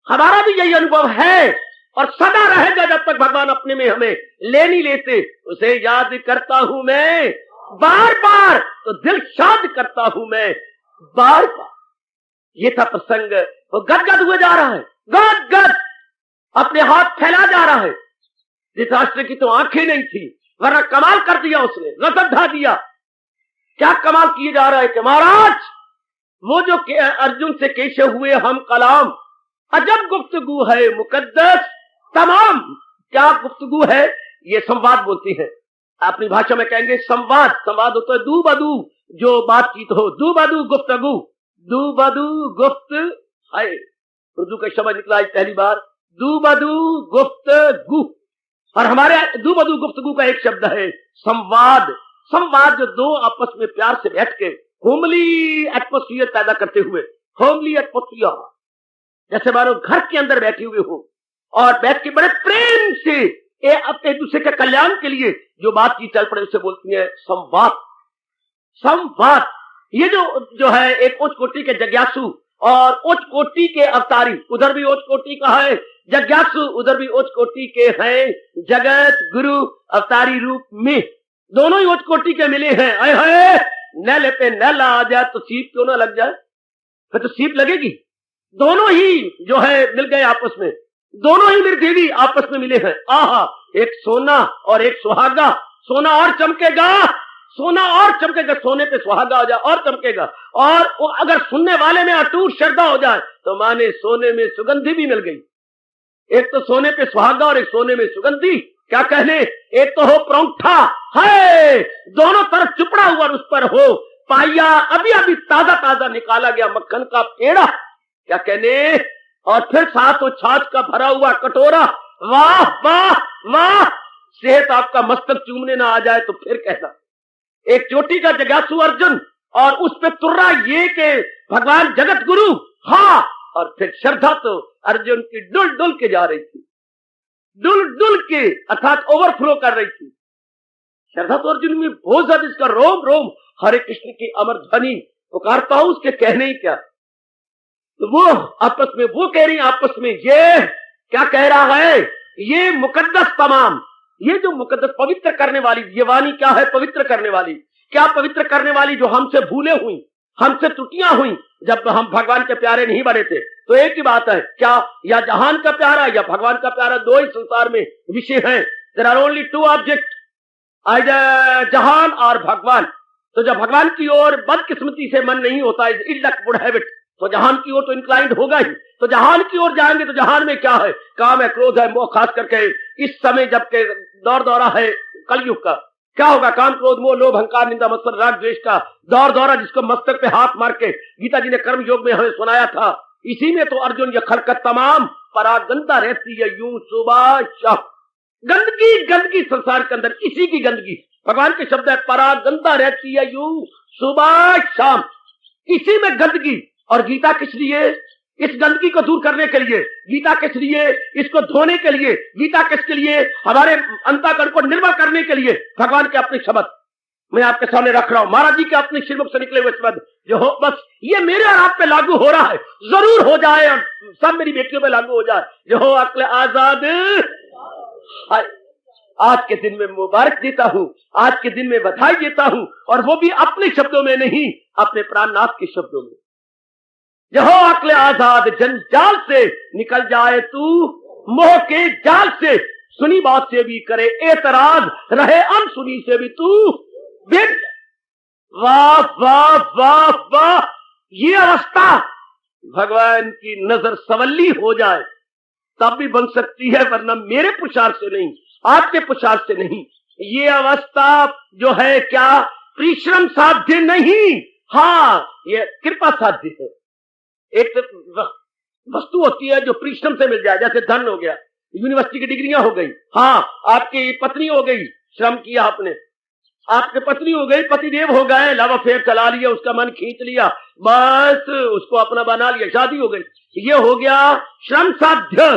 हमारा भी यही अनुभव है और सदा रहेगा जब तक भगवान अपने में हमें ले नहीं लेते। उसे याद करता हूं मैं बार बार, तो दिल शाद करता हूं मैं बार बार। ये था प्रसंग, वो गदगद हुए जा रहा है, गदगद अपने हाथ फैला जा रहा है। धृतराष्ट्र की तो आंखें नहीं थी, वरना कमाल कर दिया उसने, रसद ढा दिया। क्या कमाल किए जा रहा है कि महाराज वो जो अर्जुन से केशव हुए हम कलाम, अजब गुफ्तगू है मुकद्दस तमाम। क्या गुफ्तगू है? ये संवाद बोलती है, अपनी भाषा में कहेंगे संवाद। संवाद होता है दू बदू, जो बातचीत हो, दू बदू गुफ्तगू, दू बदू गुफ्त है। उर्दू का शब्द निकला पहली बार, दू बदू गुफ्तगू। और हमारे दू बदू गुफ्तगू का एक शब्द है संवाद। संवाद जो दो आपस में प्यार से बैठ के होमली एटमोस्फियर पैदा करते हुए, होमली एटमोस्फियर, जैसे मानो घर के अंदर बैठे हुए हो और बैठ के बड़े प्रेम से अपने दूसरे के कल्याण के लिए जो बातचीत चल पड़े उसे बोलती है संवाद। संवाद ये जो है एक उच्च कोटि के जिज्ञासु और उच्च कोटि के अवतारी, उधर भी उच्च कोटि का है जिज्ञासु, उधर भी उच्च कोटि के हैं जगत गुरु अवतारी रूप में। दोनों ही उच्च कोटि के मिले हैं। अरे नल पे नल आ जाए तो सीप क्यों ना लग जाए, फिर तो सीप लगेगी। दोनों ही जो है मिल गए आपस में, दोनों ही मेरी देवी आपस में मिले हैं। एक सोना और एक सुहागा। सोना और चमकेगा, सोना और चमकेगा, सोने पे सुहागा हो जाए और चमकेगा। और अगर सुनने वाले में अटूट श्रद्धा हो जाए तो माने सोने में सुगंधी भी मिल गई। एक तो सोने पे सुहागा और एक सोने में सुगंधी, क्या कहने, एक तो हो परौंठा है, दोनों तरफ चुपड़ा हुआ उस पर हो पाया, अभी अभी ताजा ताजा निकाला गया मक्खन का पेड़ा, क्या कहने, और फिर साथ हो छाछ का भरा हुआ कटोरा। वाह वाह वाह, सेहत आपका मस्तक चूमने ना आ जाए तो फिर कहना। एक चोटी का जिज्ञासु अर्जुन और उस पे तुर्रा ये के भगवान जगत गुरु, और फिर श्रद्धा तो अर्जुन की डुल डुल के जा रही थी, डुल डुल के अर्थात ओवरफ्लो कर रही थी। श्रद्धा तो अर्जुन में बहुत ज्यादा, इसका रोम रोम हरे कृष्ण की अमर ध्वनि पुकारता हूं, उसके कहने ही क्या। तो वो आपस में वो कह रही आपस में, ये क्या कह रहा है, ये मुकद्दस तमाम, ये जो मुकद्दस पवित्र करने वाली ये वाणी क्या है, पवित्र करने वाली। क्या पवित्र करने वाली? जो हमसे भूले हुई, हमसे त्रुटियां हुई जब हम भगवान के प्यारे नहीं बने थे। तो एक ही बात है, क्या या जहान का प्यारा या भगवान का प्यारा, दो ही संसार में विषय हैं। There are only two object, जहान और भगवान। तो जब भगवान की ओर बदकिस्मती से मन नहीं होता, is luck would have it, तो जहान की ओर तो इंक्लाइंड होगा ही। तो जहान की ओर जाएंगे तो जहान में क्या है, काम है, क्रोध है, मोह, खास करके इस समय जबकि दौर दौरा है कलयुग का, क्या होगा, काम क्रोध मोह लोभ अहंकार निंदा मत्सर राग द्वेष का दौर दौरा, जिसको मस्तक पे हाथ मार के गीता जी ने कर्म योग में हमें सुनाया था। इसी में तो अर्जुन ये खलकत तमाम परागंदा रहती है यूं सुबह शाम। गंदगी गंदगी संसार के अंदर, इसी की गंदगी, भगवान के शब्द है परागंदा रहती है यूं सुबह शाम, इसी में गंदगी। और गीता किस लिए? इस गंदगी को दूर करने के लिए। गीता किस लिए? इसको धोने के लिए। गीता किसके लिए? हमारे अंतःकरण को निर्मल करने के लिए। भगवान के अपने शब्द मैं आपके सामने रख रहा हूं, महाराज जी के अपने श्रीमुख से निकले हुए शब्द जो हो, बस ये मेरे और आप पे लागू हो रहा है, जरूर हो जाए और सब मेरी बेटियों पे लागू हो जाए। जो हो अक्ल आजाद। आज के दिन में मुबारक देता हूं, आज के दिन में बधाई देता हूं, और वो भी अपने शब्दों में नहीं, अपने प्राणनाथ के शब्दों में। जो हो अक्ल आजाद, जंजाल से निकल जाए तू, मोह के जाल से, सुनी बात से भी करे एतराज, रहे अनसुनी से भी तू बेट। वाह वाह वाह वाह, ये अवस्था भगवान की नजर सवल्ली हो जाए तब भी बन सकती है, वरना मेरे पुरुषार्थ से नहीं, आपके पुरुषार्थ से नहीं। ये अवस्था जो है क्या परिश्रम साध्य नहीं, हाँ ये कृपा साध्य है। एक वस्तु होती है जो परिश्रम से मिल जाए, जैसे धन हो गया, यूनिवर्सिटी की डिग्रियां हो गई, हाँ आपकी पत्नी हो गई, श्रम किया आपने, आपके पत्नी हो गई, पतिदेव हो गए, लव अफेयर चला लिया, उसका मन खींच लिया, बस उसको अपना बना लिया, शादी हो गई। ये हो गया श्रम साध्य,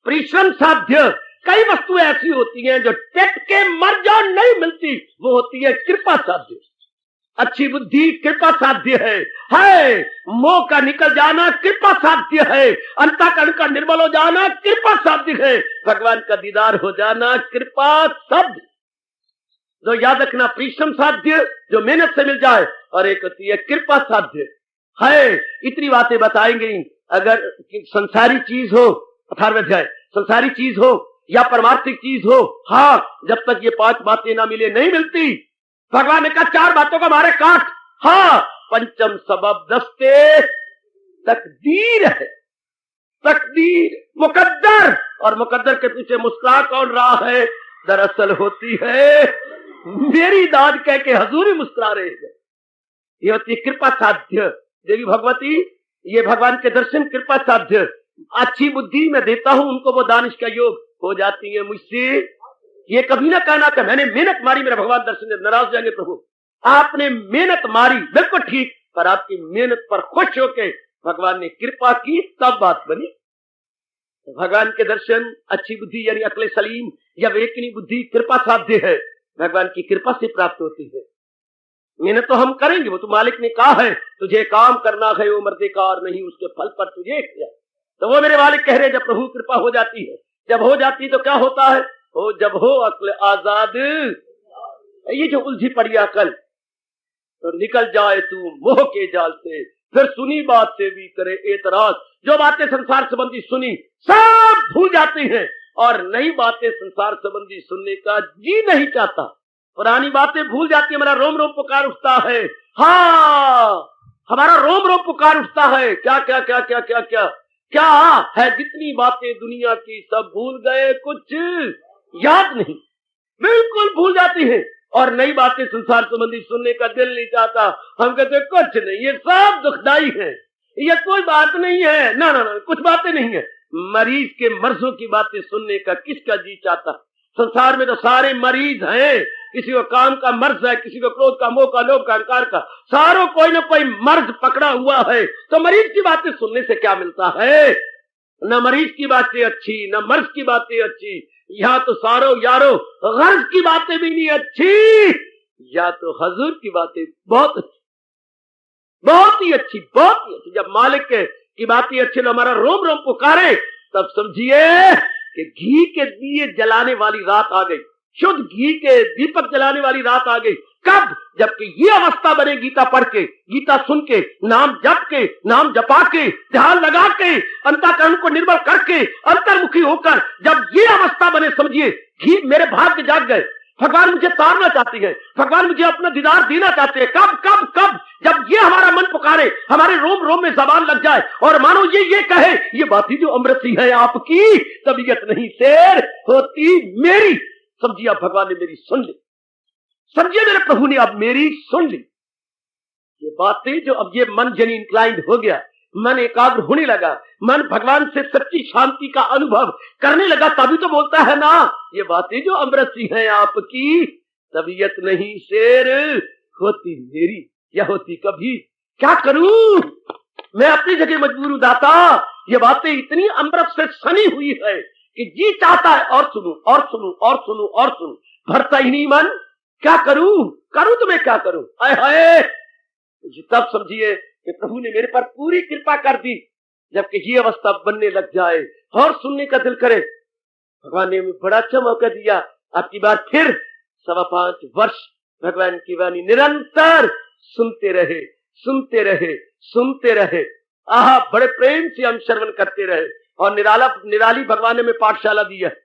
परिश्रम साध्य। कई वस्तुएं ऐसी होती हैं जो टेट के मर जाओ नहीं मिलती, वो होती है कृपा साध्य। अच्छी बुद्धि कृपा साध्य है, मोह का निकल जाना कृपा साध्य है, अंतःकरण का निर्मल हो जाना कृपा साध्य है, भगवान का दीदार हो जाना कृपा साध्य। तो याद रखना, परिश्रम साध्य जो मेहनत से मिल जाए, और एक होती है कृपा साध्य है। इतनी बातें बताएंगे। अगर संसारी चीज हो, 18वें अध्याय, संसारी चीज हो या परमार्थिक चीज हो, हाँ जब तक ये 5 बातें ना मिले नहीं मिलती। भगवान ने कहा 4 बातों का मारे काट, हाँ पंचम सबब दस्ते तकदीर है, तकदीर मुकद्दर, और मुकद्दर के पीछे मुस्कुरा कौन रहा है? दरअसल होती है मेरी दाद कह के हजूरी मुस्कुरा रहे हैं। ये होती है कृपा साध्य देवी भगवती, ये भगवान के दर्शन कृपा साध्य। अच्छी बुद्धि मैं देता हूं उनको, वो दानिश का योग हो जाती है मुझसे। ये कभी ना कहना कि मैंने मेहनत मारी मेरा भगवान दर्शन दे, नाराज जाएंगे प्रभु। आपने मेहनत मारी बिल्कुल ठीक, पर आपकी मेहनत पर खुश होके भगवान ने कृपा की, तब बात बनी। भगवान के दर्शन अच्छी बुद्धि यानी अक्ल सलीम या विवेकनी बुद्धि कृपा साध्य है, भगवान की कृपा से प्राप्त होती है। मेहनत तो हम करेंगे, वो तो मालिक ने कहा है तुझे काम करना है वो मर्देकार नहीं, उसके फल पर तुझे किया। तो वो मेरे मालिक कह रहे जब प्रभु कृपा हो जाती है, जब हो जाती तो क्या होता है? हो जब हो अक्ल आजाद, ये जो उलझी पड़ी अकल, तो निकल जाए तू मोह के जाल से, फिर सुनी बात से भी करे एतराज। जो बातें संसार संबंधी सुनी सब भूल जाती हैं, और नई बातें संसार संबंधी सुनने का जी नहीं चाहता। पुरानी बातें भूल जाती है, हमारा रोम रोम पुकार उठता है, हाँ हमारा रोम रोम पुकार उठता है। क्या क्या क्या क्या क्या क्या क्या है? जितनी बातें दुनिया की सब भूल गए, कुछ याद नहीं, बिल्कुल भूल जाती है। और नई बातें संसार संबंधी सुनने का दिल नहीं चाहता। हम कहते कुछ नहीं, ये सब दुखदाई है, ये कोई बात नहीं है, ना ना ना कुछ बातें नहीं है। मरीज के मर्जों की बातें सुनने का किसका जी चाहता? संसार में तो सारे मरीज हैं, किसी को काम का मर्ज है, किसी को क्रोध का, मोह का, लोभ का, अहंकार का, सारों कोई ना कोई मर्ज पकड़ा हुआ है। तो मरीज की बातें सुनने से क्या मिलता है? न मरीज की बातें अच्छी, न मर्ज की बातें अच्छी, या तो सारो यारो गर्ज की बातें भी नहीं अच्छी, या तो हजूर की बातें बहुत अच्छी, बहुत ही अच्छी, बहुत ही अच्छी। जब मालिक की बातें अच्छी तो हमारा रोम रोम पुकारे, तब समझिए कि घी के दिए जलाने वाली रात आ गई, शुद्ध घी के दीपक जलाने वाली रात आ गई। कब? जबकि ये अवस्था बने गीता पढ़ के, गीता सुन के, नाम जप के, नाम जपा के, ध्यान लगा के, अंतःकरण को निर्मल करके, अंतर्मुखी होकर जब ये अवस्था बने, समझिए घी मेरे भाग्य जाग गए। भगवान मुझे तारना चाहती है, भगवान मुझे अपना दीदार देना चाहते हैं। कब कब कब? जब ये हमारा मन पुकारे, हमारे रोम रोम में जबान लग जाए, और मानो ये कहे ये बात ही जो अमृति है आपकी, तबीयत नहीं शेर होती मेरी। समझिए अब भगवान ने मेरी सुन ली, समझिए मेरे प्रभु ने अब मेरी सुन ली। ये बातें जो अब ये मन जनी इंक्लाइंड हो गया, मन एकाग्र होने लगा, मन भगवान से सच्ची शांति का अनुभव करने लगा, तभी तो बोलता है ना ये बातें जो अमृति हैं आपकी, तबीयत नहीं शेर होती मेरी, या होती कभी। क्या करूं? मैं अपनी जगह मजबूर हूं दाता। ये बातें इतनी अमृत से सनी हुई है कि जी चाहता है और सुनूं और सुनूं और सुनूं और सुनूं, भरता ही नहीं मन। क्या करूं तो मैं क्या करूं? हाय हाय, तब समझिए कि प्रभु ने मेरे पर पूरी कृपा कर दी। जबकि ये अवस्था बनने लग जाए और सुनने का दिल करे, भगवान ने हमें बड़ा अच्छा मौका दिया। आपकी बार फिर 5.25 वर्ष भगवान की वाणी निरंतर सुनते रहे, सुनते रहे, सुनते रहे। आहा, बड़े प्रेम से हम श्रवण करते रहे। और निराली भगवान ने हमें पाठशाला दी है।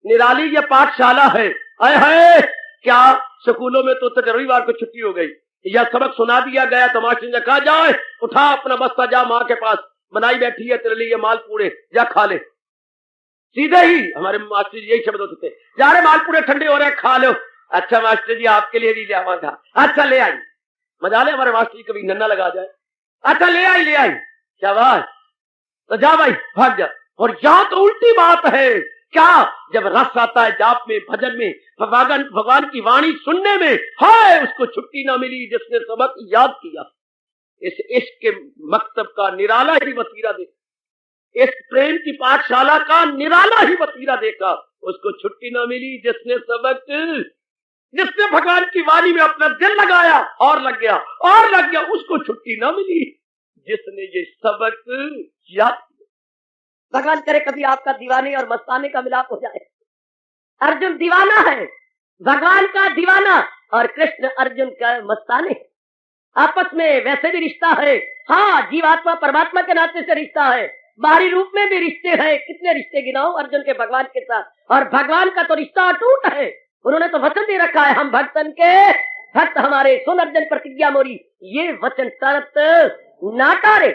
निराली ये पाठशाला है। आए हाय, क्या स्कूलों में तो रविवार को छुट्टी हो गई, या सबक सुना दिया गया तो मास्टर ने कहा जाए उठा अपना बस्ता, जा माँ के पास बनाई बैठी है तेरे लिए मालपूड़े, जा खा ले। सीधे ही हमारे मास्टर जी यही शब्द होते थे, जा रहे मालपूड़े ठंडे हो रहे हैं, खा लो। अच्छा मास्टर जी आपके लिए भी ले आवागा। अच्छा ले आई। मजा ले हमारे मास्टर जी कभी नन्ना लगा जाए। अच्छा ले आई। शाबाश, तो जा भाई भाग जा। और यहाँ तो उल्टी बात है। क्या? जब रस आता है जाप में, भजन में, भगवान की वाणी सुनने में, हाय उसको छुट्टी ना मिली जिसने सबक याद किया। इस इश्क के मकतब का निराला ही वतीरा दे, इस प्रेम की पाठशाला का निराला ही वतीरा देखा। उसको छुट्टी ना मिली जिसने सबक, जिसने भगवान की वाणी में अपना दिल लगाया और लग गया और लग गया, उसको छुट्टी ना मिली जिसने ये सबक याद। भगवान करे कभी आपका दीवाने और मस्ताने का मिलाप हो जाए। अर्जुन दीवाना है, भगवान का दीवाना, और कृष्ण अर्जुन का मस्ताने। आपस में वैसे भी रिश्ता है, हाँ, जीवात्मा परमात्मा के नाते से रिश्ता है, बाहरी रूप में भी रिश्ते हैं। कितने रिश्ते गिनाओ अर्जुन के भगवान के साथ, और भगवान का तो रिश्ता अटूट है। उन्होंने तो वचन दे रखा है, हम भक्तन के भक्त हमारे, सुन अर्जुन प्रतिज्ञा मोरी, ये वचन तरत ना टारे।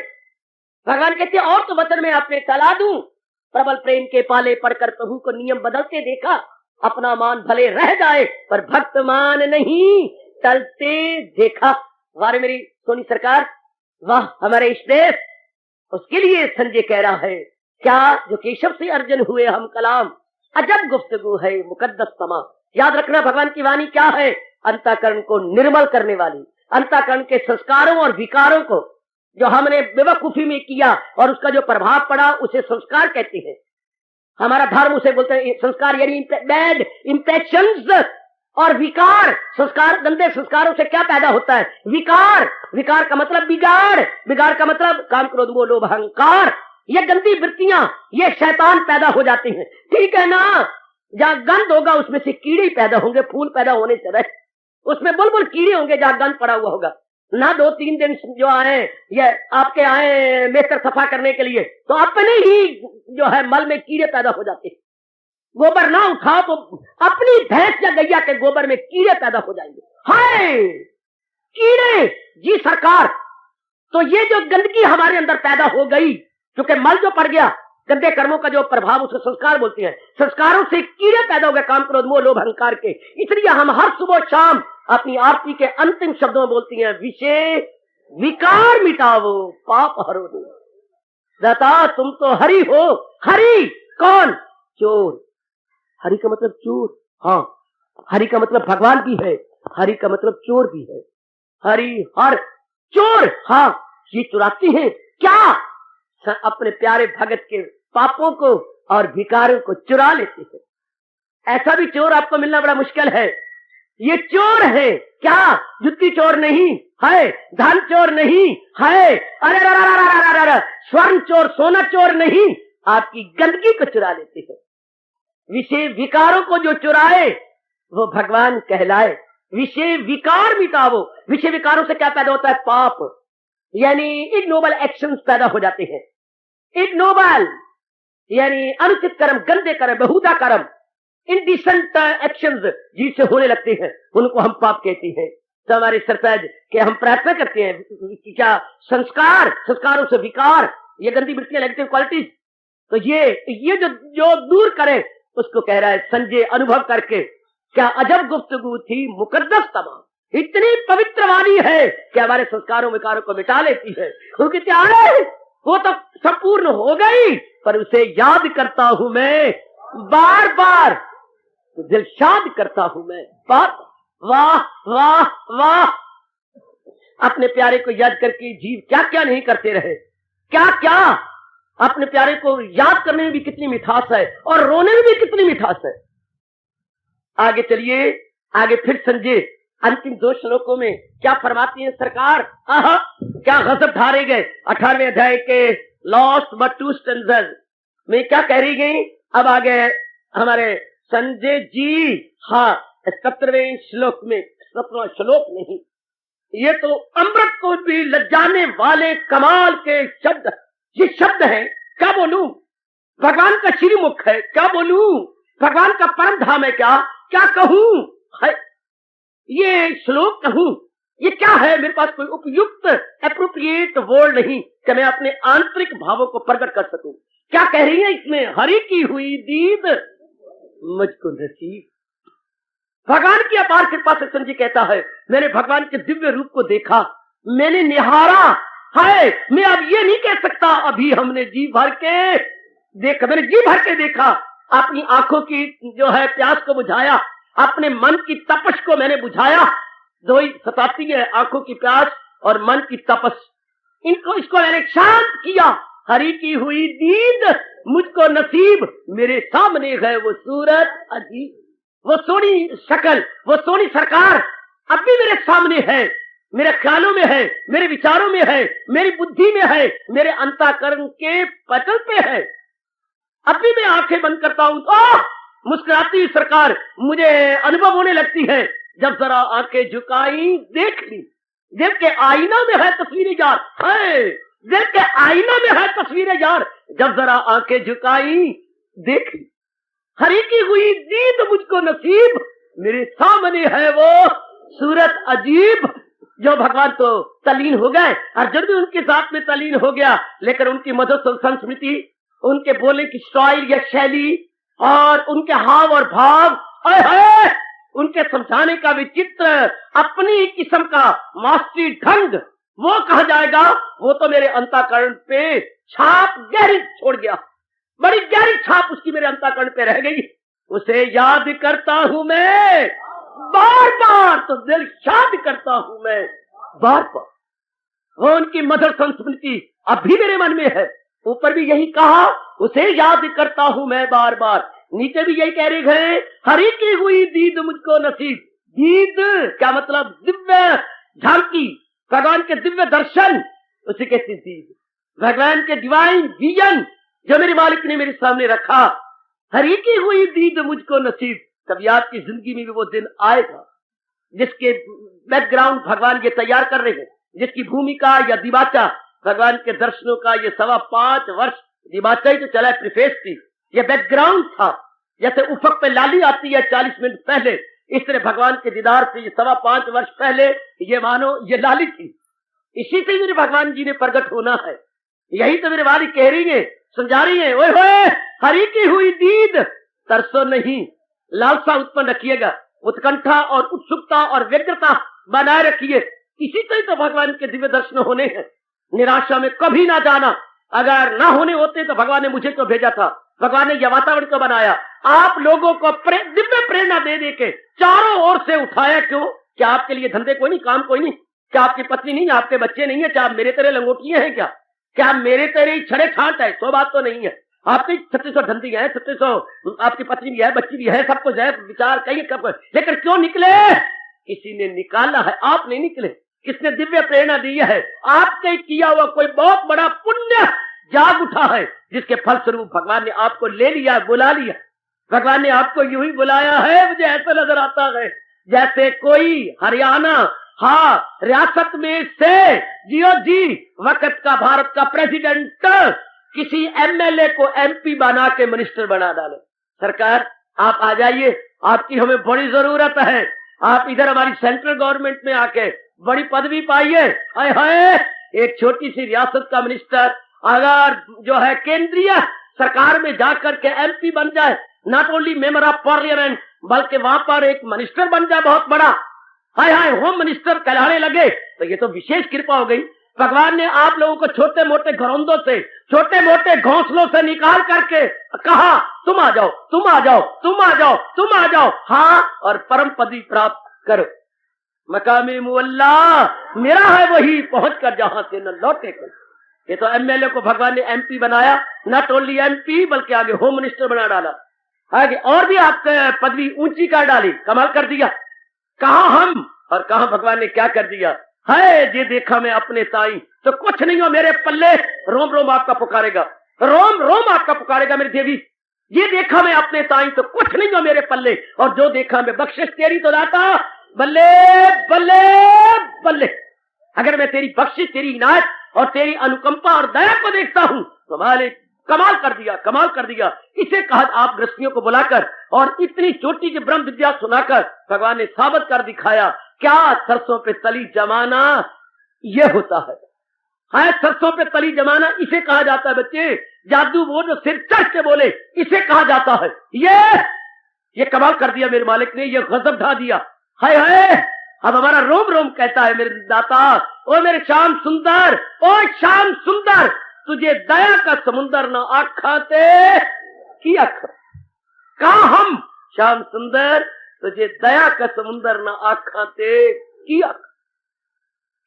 भगवान कहते और तो वचन में आपने टला दूं, प्रबल प्रेम के पाले पढ़कर प्रभु को नियम बदलते देखा। अपना मान भले रह जाए पर भक्त मान नहीं टलते देखा। वारे मेरी सोनी सरकार, वाह हमारे इष्टदेव। उसके लिए संजय कह रहा है, क्या जो केशव से अर्जुन हुए हम कलाम, अजब गुफ्तगू है मुकद्दस तमा। याद रखना भगवान की वाणी क्या है? अंतःकरण को निर्मल करने वाली, अंतःकरण के संस्कारों और विकारों को जो हमने बेवकूफी में किया और उसका जो प्रभाव पड़ा उसे संस्कार कहते हैं। हमारा धर्म उसे बोलते हैं संस्कार, यानी बैड इंप्रेशंस और विकार। संस्कार, गंदे संस्कारों से क्या पैदा होता है? विकार। विकार का मतलब बिगाड़, बिगाड़ का मतलब काम, क्रोध, मोह, लोभ, अहंकार। ये गंदी वृत्तियां, ये शैतान पैदा हो जाती हैं। ठीक है ना? जहाँ गंध होगा उसमें से कीड़े पैदा होंगे, फूल पैदा होने से रहे, उसमें बुलबुल कीड़े होंगे जहाँ गंध पड़ा हुआ होगा ना। 2-3 दिन जो आए ये आपके आए मेटर सफा करने के लिए, तो अपने ही जो है मल में कीड़े पैदा हो जाते हैं। गोबर ना उठाओ तो अपनी भैंस या गैया के गोबर में कीड़े पैदा हो जाएंगे। हाय कीड़े जी सरकार। तो ये जो गंदगी हमारे अंदर पैदा हो गई, क्योंकि मल जो पड़ गया, गंदे कर्मों का जो प्रभाव, उसको संस्कार बोलते हैं। संस्कारों से कीड़े पैदा हो गए, काम, क्रोध, मोह, लोभ, अहंकार के। इसलिए हम हर सुबह शाम अपनी आरती के अंतिम शब्दों में बोलती हैं, विषय विकार मिटाओ पाप हरो दो। दाता तुम तो हरि हो। हरि कौन? चोर। हरि का मतलब चोर, हाँ। हरि का मतलब भगवान भी है, हरि का मतलब चोर भी है। हरि हर चोर, हाँ, ये चुराते हैं क्या? अपने प्यारे भगत के पापों को और विकारों को चुरा लेते हैं। ऐसा भी चोर आपको मिलना बड़ा मुश्किल है। ये चोर है क्या? जुत्ती चोर नहीं है, धन चोर नहीं है, अरे स्वर्ण चोर, सोना चोर नहीं, आपकी गंदगी को चुरा लेते हैं। विषय विकारों को जो चुराए वो भगवान कहलाए। विषय विकार मिटाओ। विषय विकारों से क्या पैदा होता है? पाप, यानी इग्नोबल एक्शंस पैदा हो जाते हैं। इग्नोबल यानी अनुचित कर्म, गंदे कर्म, बेहुदा कर्म, इंडिसेंट एक्शंस जिससे होने लगते हैं, उनको हम पाप कहते हैं। तो हमारे सरताज के हम प्रार्थना करते हैं कि क्या संस्कार, संस्कारों से विकार, ये गंदी वृत्तियां, नेगेटिव क्वालिटीज, तो ये जो दूर करे उसको कह रहा है संजय अनुभव करके। क्या अजब गुफ्तगू थी मुकद्दस तमाम। इतनी पवित्र वाणी है कि हमारे संस्कारों विकारों को मिटा लेती है। क्योंकि त्यारे वो तो संपूर्ण हो गई, पर उसे याद करता हूं मैं बार बार, तो दिल शाद करता हूं मैं। वाह वाह वाह। अपने प्यारे को याद करके जीव क्या क्या नहीं करते रहे। क्या क्या अपने प्यारे को याद करने में भी कितनी मिठास है और रोने में भी कितनी मिठास है। आगे चलिए, आगे फिर संजय अंतिम 2 श्लोकों में क्या फरमाती है सरकार। आहा, क्या गजब ढारे गए। 18वें अध्याय के लॉस्ट बट 2 स्टैंजर्स में क्या कह रही गई। अब आगे हमारे संजय जी, हाँ 17वें श्लोक में, 17वां श्लोक नहीं, ये तो अमृत को भी लज्जाने वाले कमाल के शब्द, ये शब्द है। क्या बोलूं, भगवान का श्रीमुख है, क्या बोलूं, भगवान का परम धाम है, क्या कहूं है। ये श्लोक कहूं, ये क्या है, मेरे पास कोई उपयुक्त एप्रोप्रिएट वर्ड नहीं कि मैं अपने आंतरिक भावों को प्रकट कर सकूं। क्या कह रही है इसमें, हरि की हुई दीद मुझको नसीब। भगवान की अपार कृपा से संजय कहता है, मैंने भगवान के दिव्य रूप को देखा, मैंने निहारा है। मैं अब ये नहीं कह सकता अभी हमने जी भर के देखा, मैंने जी भर के देखा, अपनी आंखों की जो है प्यास को बुझाया, अपने मन की तपश को मैंने बुझाया। दो ही सताती है, आंखों की प्यास और मन की तपश, इसको मैंने शांत किया। हरि की हुई दीद मुझको नसीब, मेरे सामने है वो सूरत अजीब, वो सोनी शक्ल, वो सोनी सरकार अब भी मेरे सामने है, मेरे ख्यालों में है, मेरे विचारों में है, मेरी बुद्धि में है, मेरे अंतःकरण के पटल पे है। अब भी मैं आंखें बंद करता हूं तो मुस्कुराती सरकार मुझे अनुभव होने लगती है। जब जरा आंखें झुकाई देख ली, दिल के आईना में है तस्वीरें यार, है दिल के आईना में है तस्वीरें यार, जब जरा आंखें झुकाई देख ली। हरि की हुई दीद मुझको नसीब, मेरे सामने है वो सूरत अजीब। जो भगवान तो तल्लीन हो गए, अर्जुन भी उनके साथ में तल्लीन हो गया, लेकिन उनकी मधुर संस्मृति, उनके बोलने की स्टाइल या शैली और उनके हाव और भाव, उनके समझाने का विचित्र अपनी किस्म का मास्टरी ढंग, वो कहा जाएगा, वो तो मेरे अंतःकरण पे छाप गहरी छोड़ गया, बड़ी गहरी छाप उसकी मेरे अंतःकरण पे रह गई। उसे याद करता हूं मैं बार बार, तो दिल याद करता हूं मैं बार बार। वो उनकी मधुर संस्मृति अब भी मेरे मन में है। ऊपर भी यही कहा, उसे याद करता हूं मैं बार बार। नीचे भी यही कह रहे हैं, हरि की हुई दीद मुझको नसीब। दीद क्या मतलब, दिव्य झांकी, भगवान के दिव्य दर्शन, उसे कहते दीद। भगवान के डिवाइन विजन जो मेरे मालिक ने मेरे सामने रखा, हरि की हुई दीद मुझको नसीब। कभी आपकी जिंदगी में भी वो दिन आएगा जिसके बैकग्राउंड भगवान ये तैयार कर रहे हैं, जिसकी भूमिका या दिबाचा भगवान के दर्शनों का ये 5.25 वर्ष दिबाचा ही तो चला, प्रिफेस थी, ये बैकग्राउंड था। जैसे उफक पे लाली आती है 40 मिनट पहले, इस तरह भगवान के दीदार से ये 5.25 वर्ष पहले ये मानो ये लाली थी। इसी से मेरे भगवान जी ने प्रकट होना है। यही तो मेरे वाली कह रही है, समझा रही है, ओए होए हरि की हुई दीद, तरसो नहीं, लालसा उत्पन्न रखिएगा, उत्कंठा और उत्सुकता और व्यग्रता बनाए रखिए। इसी से तो भगवान के दिव्य दर्शन होने हैं। निराशा में कभी ना जाना, अगर ना होने होते तो भगवान ने मुझे तो भेजा था, भगवान ने यह वातावरण को बनाया, आप लोगों को दिव्य प्रेरणा दे दे के चारों ओर से उठाया। क्यों? क्या आपके लिए धंधे कोई नहीं, काम कोई नहीं? क्या आपकी पत्नी नहीं, आपके बच्चे नहीं है? क्या आप मेरे तेरे लंगोटिए हैं? क्या मेरे तेरे छड़े ठाट है? तो बात तो नहीं है। आपकी 3600 धंधी है, 3600 आपकी पत्नी भी है, बच्ची भी है, सब कुछ है, विचार कहिए कब, लेकिन क्यों निकले? किसी ने निकाला है, आप नहीं निकले। किसने दिव्य प्रेरणा दी है? आपके किया हुआ कोई बहुत बड़ा पुण्य जाग उठा है, जिसके फलस्वरूप भगवान ने आपको ले लिया, बुला लिया। भगवान ने आपको यूं ही बुलाया है। मुझे ऐसा नजर आता है जैसे कोई हरियाणा, हाँ रियासत में से जियो जी वक्त का भारत का प्रेसिडेंट किसी एमएलए को एमपी बना के मिनिस्टर बना डाले। सरकार आप आ जाइए, आपकी हमें बड़ी जरूरत है। आप इधर हमारी सेंट्रल गवर्नमेंट में आके बड़ी पदवी पाइए। हाय हाय, एक छोटी सी रियासत का मिनिस्टर अगर जो है केंद्रीय सरकार में जाकर के एमपी बन जाए, not only member of parliament, बल्कि वहां पर एक मिनिस्टर बन जाए बहुत बड़ा, हाय हाय होम मिनिस्टर कहलाने लगे, तो ये तो विशेष कृपा हो गई। भगवान ने आप लोगों को छोटे मोटे घरौंदों से, छोटे मोटे घोंसलों से निकाल करके कहा, तुम आ जाओ, तुम आ जाओ, तुम आ जाओ, तुम आ जाओ, हाँ, और परम पदवी प्राप्त करो। मकामी मुअल्ला मेरा है वही, पहुंच कर जहां से न लौटे कोई। ये तो एमएलए को भगवान ने एमपी बनाया, नॉट ओनली एमपी बल्कि आगे होम मिनिस्टर बना डाला, आगे और भी आपका पदवी ऊंची कर डाली, कमाल कर दिया। कहा हम और कहा भगवान ने क्या कर दिया है। ये देखा मैं अपने ताई तो कुछ नहीं हो मेरे पल्ले, रोम रोम आपका पुकारेगा, रोम रोम आपका पुकारेगा मेरी देवी। ये देखा मैं अपने ताई तो कुछ नहीं हो मेरे पल्ले, और जो देखा मैं बख्शिश तेरी तो दाता, बल्ले बल्ले बल्ले। अगर मैं तेरी बख्शिश, तेरी इनायत और तेरी अनुकंपा और दया को देखता हूं तो मालिक कमाल कर दिया, कमाल कर दिया। इसे कहा आप गृहस्थियों को बुलाकर और इतनी चोटी की ब्रह्म विद्या सुनाकर भगवान ने साबित कर दिखाया क्या सरसों पे तली जमाना ये होता है। हाँ, सरसों पे तली जमाना इसे कहा जाता है बच्चे। जादू वो जो सिर चढ़ के बोले इसे कहा जाता है। ये कमाल कर दिया मेरे मालिक ने, ये गजब ढा दिया। हाय हाय, अब हमारा रोम रोम कहता है मेरे दाता, ओ मेरे श्याम सुंदर, ओ श्याम सुंदर, तुझे दया का समुंदर न आखाते की अख। कहा हम श्याम सुंदर तुझे दया का समुंदर न आखाते की अख।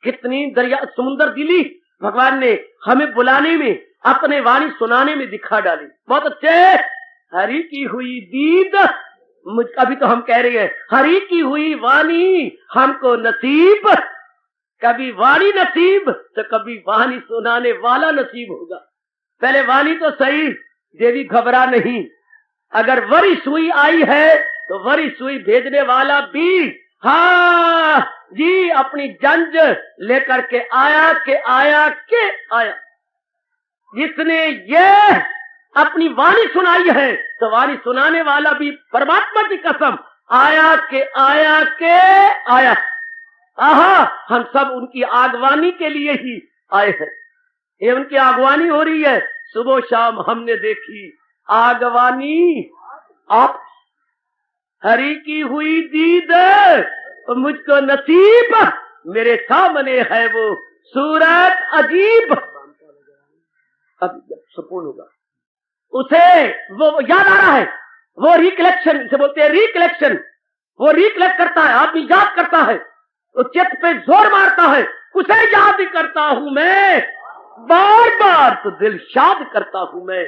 कितनी दरिया समुंदर दिली भगवान ने हमें बुलाने में, अपने वाणी सुनाने में दिखा डाली। बहुत अच्छे। हरि की हुई दीद, अभी तो हम कह रहे हैं हरि की हुई वाणी हमको नसीब, कभी वाणी नसीब तो कभी वाणी सुनाने वाला नसीब होगा। पहले वाणी तो सही, देवी घबरा नहीं, अगर वरी सुई आई है तो वरी सुई भेजने वाला भी हाँ जी अपनी जंज लेकर के आया के आया के आया। जिसने ये अपनी वाणी सुनाई है तो वाणी सुनाने वाला भी परमात्मा की कसम आया के आया के आया। आहा, हम सब उनकी आगवानी के लिए ही आए हैं। ये उनकी आगवानी हो रही है, सुबह शाम हमने देखी आगवानी आप। हरि की हुई दीद तो मुझको नसीब, मेरे सामने है वो सूरत अजीब। अब जब संपूर्ण होगा उसे वो याद आ रहा है, वो रिकलेक्शन इसे बोलते हैं, रिकलेक्शन। वो रिकलेक्ट करता है, आदमी याद करता है, वो चित्त पे जोर मारता है, उसे याद ही करता हूं मैं बार बार तो दिल शाद करता हूं मैं।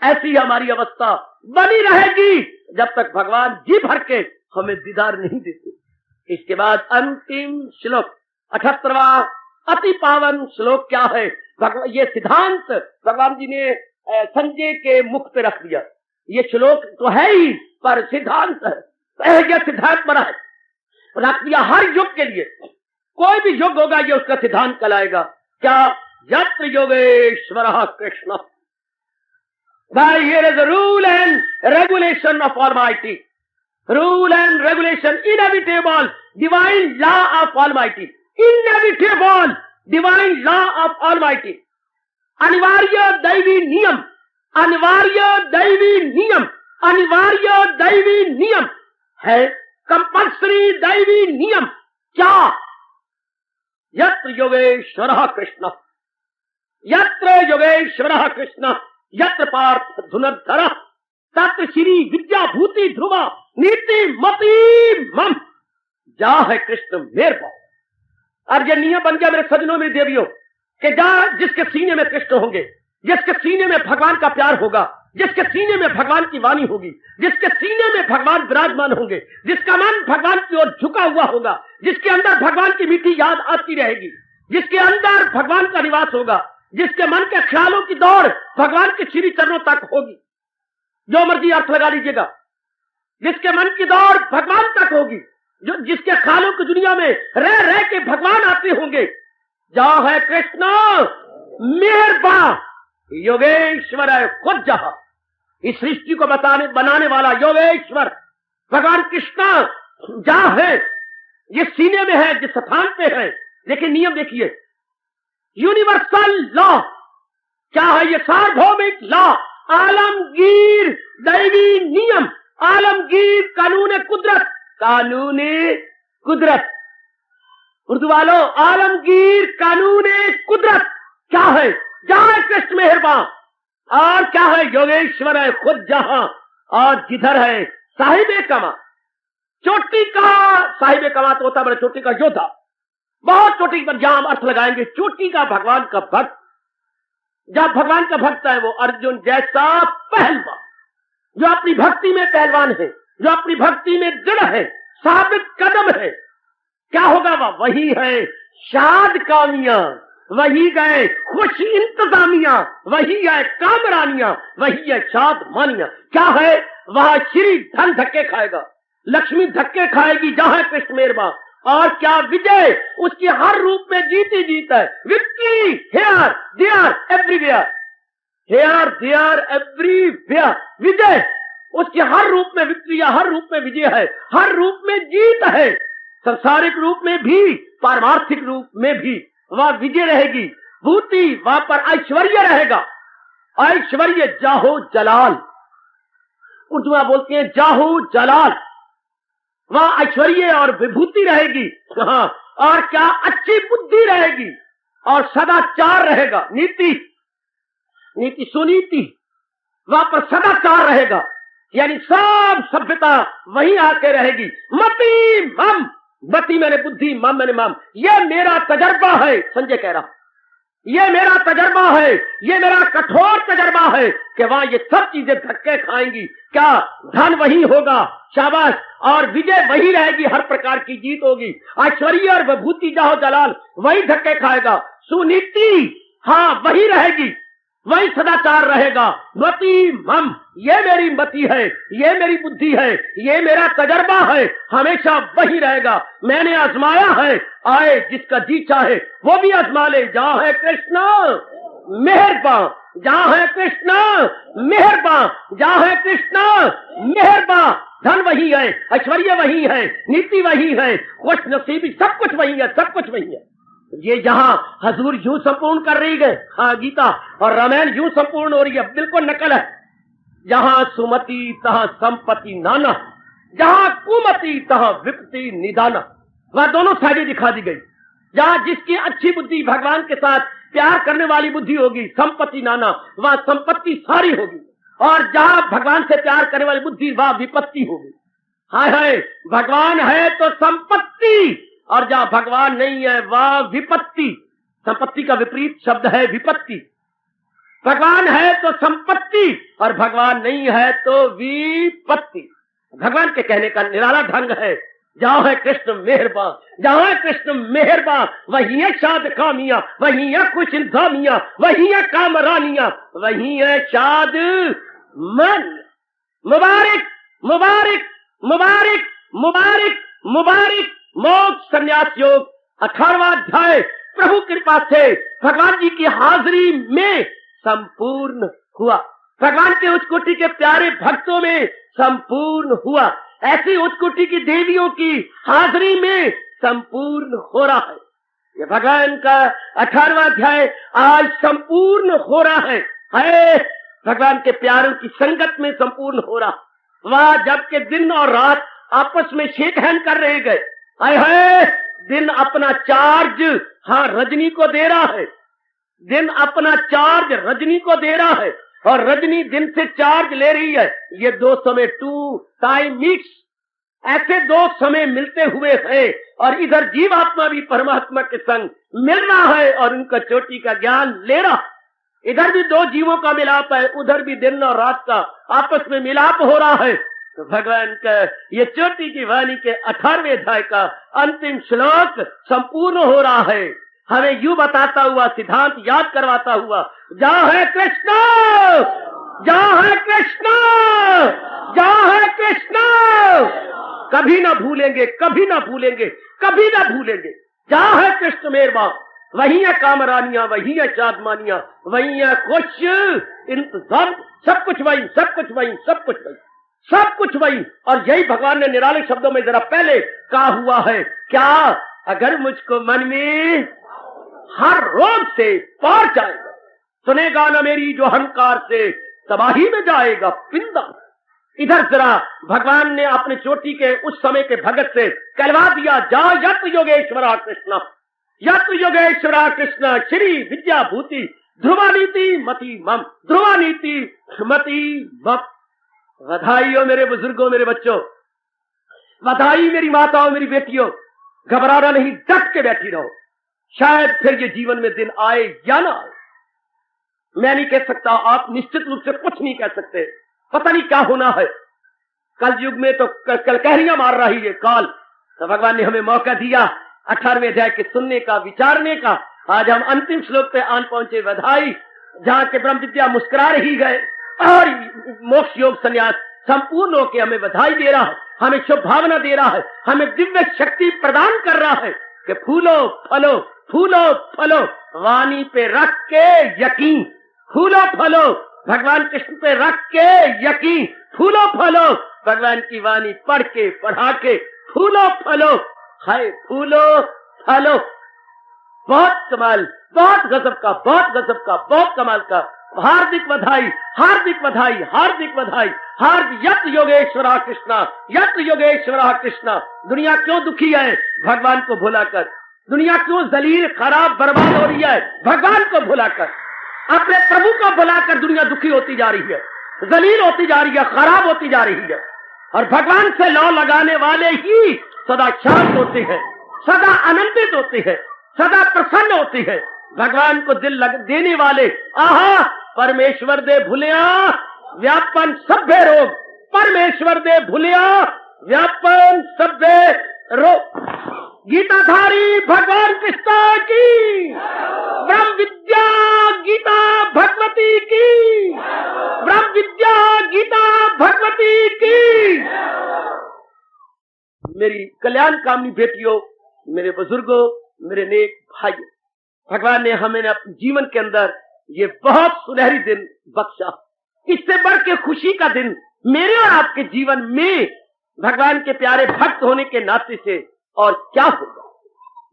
ऐसी हमारी अवस्था बनी रहेगी जब तक भगवान जी भर के हमें दीदार नहीं देते। इसके बाद अंतिम श्लोक 78वां अति पावन श्लोक क्या है। ये सिद्धांत भगवान जी ने संजय के मुख पे रख दिया। ये श्लोक तो है ही पर सिद्धांत है, यह सिद्धांत बना है, रख दिया हर युग के लिए। कोई भी युग होगा ये उसका सिद्धांत कहलाएगा। क्या? यत्र योगेश्वरः Krishna. Here is the rule and regulation of Almighty. Rule and regulation, inevitable divine law of Almighty. Inevitable divine law of Almighty. अनिवार्य दैवी नियम, अनिवार्य दैवी नियम, अनिवार्य दैवी नियम है, कंपल्सरी दैवी नियम। क्या? यत्र योगेश्वरः कृष्ण, यत्र योगेश्वरः कृष्ण, यत्र पार्थ धनुर्धरः तत्र श्री विद्या भूति ध्रुव नीति मति मम। जा है कृष्ण मेरे पास। अब ये नियम बन गया मेरे सजनों में देवियों कि जा जिसके सीने में कृष्ण होंगे, जिसके सीने में भगवान का प्यार होगा, जिसके सीने में भगवान की वाणी होगी, जिसके सीने में भगवान विराजमान होंगे, जिसका मन भगवान की ओर झुका हुआ होगा, जिसके अंदर भगवान की मीठी याद आती रहेगी, जिसके अंदर भगवान का निवास होगा, जिसके मन के ख्यालों की दौड़ भगवान के श्री चरणों तक होगी। जो मर्जी अर्थ लगा लीजिएगा, जिसके मन की दौड़ भगवान तक होगी, जो जिसके ख्यालों की दुनिया में रह रह के भगवान आते होंगे। जहां है कृष्ण मेहरबान योगेश्वर है खुद, जहां इस सृष्टि को बनाने वाला योगेश्वर भगवान कृष्ण जहां है, ये सीने में है, जिस स्थान पे है। लेकिन नियम देखिए, यूनिवर्सल लॉ क्या है? ये सार्वभौमिक लॉ, आलमगीर दैवी नियम, आलमगीर कानून कुदरत, कानून कुदरत। उर्दू वालों, आलमगीर कानून कुदरत क्या है? जहां है कृष्ण मेहरबान, और क्या है? योगेश्वर है खुद जहां, और जिधर है साहिबे कमा। चोटी का साहिबे कमा तो होता बड़ा चोटी का योद्धा, बहुत चोटी पर जहां हम अर्थ लगाएंगे, चोटी का भगवान का भक्त जब भगवान का भक्त है वो अर्जुन जैसा पहलवान, जो अपनी भक्ति में पहलवान है, जो अपनी भक्ति में दृढ़ है, साबित कदम है, क्या होगा? वही है शाद कामिया, वही गए खुश इंतजामिया, वही है कामरानिया, वही है शाद मानिया। क्या है? वह श्री धन धक्के खाएगा, लक्ष्मी धक्के खाएगी जहां कृष्ण मेहरबान। और क्या विजय उसकी हर रूप में जीत ही जीत है। Victory here there everywhere, here there everywhere, विजय उसकी हर रूप में विक्ट्री, हर रूप में विजय है, हर रूप में जीत है। संसारिक रूप में भी, पारमार्थिक रूप में भी वह विजय रहेगी। भूति वहां पर ऐश्वर्य रहेगा, ऐश्वर्य जाहो जलाल, उर्दू में बोलते हैं जाहो जलाल, वह ऐश्वर्य और विभूति रहेगी। हाँ, और क्या अच्छी बुद्धि रहेगी और सदाचार रहेगा, नीति, नीति सुनीति, वहां पर सदाचार रहेगा, यानी सब सभ्यता वहीं आके रहेगी। मति मम, मति मैंने बुद्धि, मम मैंने मम, ये मेरा तजर्बा है, संजय कह रहा, ये मेरा तजर्बा है, ये मेरा कठोर तजर्बा है कि वहां ये सब चीजें धक्के खाएंगी। क्या? धन वही होगा, शाबाश, और विजय वही रहेगी, हर प्रकार की जीत होगी। ऐश्वर्य और विभूति जाहो जलाल वही धक्के खाएगा। सुनीति हाँ वही रहेगी, वही सदाचार रहेगा। मति मम, ये मेरी मति है, ये मेरी बुद्धि है, ये मेरा तजर्बा है, हमेशा वही रहेगा। मैंने आजमाया है, आए जिसका जी चाहे वो भी आजमा ले। जहां है कृष्ण मेहरबान, जहां है कृष्ण मेहरबान, जहां है कृष्ण मेहरबान। धन वही है, ऐश्वर्य वही है, नीति वही है, खुश नसीबी सब कुछ वही है, सब कुछ वही है। ये जहां हजूर यूं संपूर्ण कर रही है, हाँ गीता और रामायण यूं संपूर्ण हो रही है, बिल्कुल नकल है। जहां सुमति तहां संपत्ति नाना, जहां कुमति तहां विपत्ति निदाना, वह दोनों साइडें दिखा दी गई। जहां जिसकी अच्छी बुद्धि, भगवान के साथ प्यार करने वाली बुद्धि होगी, संपत्ति नाना, वह संपत्ति सारी होगी। और जहां भगवान से प्यार करने वाली बुद्धि, वह विपत्ति होगी। हाय हाय, भगवान है तो संपत्ति, और जहां भगवान नहीं है वह विपत्ति। संपत्ति का विपरीत शब्द है विपत्ति। भगवान है तो संपत्ति और भगवान नहीं है तो विपत्ति। भगवान के कहने का निराला ढंग है, जहां है कृष्ण मेहरबान, जहां है कृष्ण मेहरबान वही है शाद कामिया, वही है खुश इंतजामिया, वही है कामरानिया, वही है शाद मन। मुबारक मुबारक मुबारक मुबारक मुबारक। मोक्ष संन्यास योग 18वां अध्याय प्रभु कृपा से भगवान जी की हाजिरी में संपूर्ण हुआ। भगवान के उच्च कोटि के प्यारे भक्तों में संपूर्ण हुआ। ऐसी उच्च कोटि की देवियों की हाजिरी में संपूर्ण हो रहा है। ये भगवान का 18वां अध्याय आज संपूर्ण हो रहा है। भगवान के प्यारों की संगत में संपूर्ण हो रहा। वह जबकि दिन और रात आपस में शेक हैंड कर रहे गए। है दिन अपना चार्ज हाँ रजनी को दे रहा है, दिन अपना चार्ज रजनी को दे रहा है और रजनी दिन से चार्ज ले रही है। ये दो समय टू टाइम मिक्स, ऐसे दो समय मिलते हुए हैं और इधर जीवात्मा भी परमात्मा के संग मिल रहा है और उनका चोटी का ज्ञान ले रहा। इधर भी दो जीवों का मिलाप है, उधर भी दिन और रात का आपस में मिलाप हो रहा है। तो भगवान का ये चोटी की वाणी के 18वें अध्याय का अंतिम श्लोक संपूर्ण हो रहा है, हमें यूं बताता हुआ, सिद्धांत याद करवाता हुआ, जहां है कृष्ण, जहां है कृष्ण, जहां है कृष्ण, कभी ना भूलेंगे, कभी ना भूलेंगे, कभी ना भूलेंगे। जहां है कृष्ण मेहरबान वही है कामरानियां, वही है चादमानियां, वही है खुश इंतजाम, सब कुछ वही, सब कुछ वही, सब कुछ वही, सब कुछ वही। और यही भगवान ने निराले शब्दों में जरा पहले कहा हुआ है, क्या अगर मुझको मन में हर रोग से पार जाएगा, सुनेगा ना मेरी जो अहंकार से तबाही में जाएगा पिंदा। इधर जरा भगवान ने अपने चोटी के उस समय के भगत से कहलवा दिया, जा यत योगेश्वरा कृष्ण, यत योगेश्वरा कृष्ण श्री विद्या भूति ध्रुवा नीति मति मम, ध्रुवा नीति मति मम। बधाई हो मेरे बुजुर्गों, मेरे बच्चों, बधाई मेरी माताओं, मेरी बेटियों। घबराना नहीं, डट के बैठी रहो, शायद फिर ये जीवन में दिन आए या ना आए। मैं नहीं कह सकता, आप निश्चित रूप से कुछ नहीं कह सकते। पता नहीं क्या होना है। कल युग में तो कलकहरियां मार रही है काल। तो भगवान ने हमें मौका दिया 18वें अध्याय के सुनने का, विचारने का। आज हम अंतिम श्लोक पे आन पहुंचे। बधाई, जहां के ब्रह्म विद्या मुस्कुरा रही गए और मोक्ष योग संन्यास संपूर्ण होकर हमें बधाई दे रहा है, हमें शुभ भावना दे रहा है, हमें दिव्य शक्ति प्रदान कर रहा है कि फूलो फलो, फूलो फलो, वाणी पे रख के यकीन, फूलो फलो, भगवान कृष्ण पे रख के यकीन, फूलो फलो, भगवान की वाणी पढ़ के पढ़ा के फूलो फलो, हाय फूलो फलो। बहुत कमाल, बहुत गजब का, बहुत गजब का, बहुत कमाल का। हार्दिक बधाई, हार्दिक बधाई, हार्दिक बधाई। यत योगेश्वरा कृष्णा, यत योगेश्वरा कृष्णा। दुनिया क्यों दुखी है? भगवान को भुलाकर। दुनिया क्यों जलील, खराब, बर्बाद हो रही है? भगवान को भुलाकर, अपने प्रभु को भुलाकर दुनिया दुखी होती जा रही है, जलील होती जा रही है, खराब होती जा रही है। और भगवान से लौ लगाने वाले ही सदा शांत होते हैं, सदा आनंदित होते हैं, सदा प्रसन्न होते हैं। भगवान को दिल देने वाले, आहा परमेश्वर दे भुलिया व्यापन सभ्य रोग, परमेश्वर दे भुलिया व्यापन सभ्य रोग। गीताधारी भगवान कृष्ण की, ब्रह्म विद्या गीता भगवती की, ब्रह्म विद्या गीता भगवती की। मेरी कल्याण कामनी बेटियों, मेरे बुजुर्गों, मेरे नेक भाइयों, भगवान ने हमें अपने जीवन के अंदर ये बहुत सुनहरी दिन बख्शा। इससे बढ़ के खुशी का दिन मेरे और आपके जीवन में भगवान के प्यारे भक्त होने के नाते से और क्या होगा।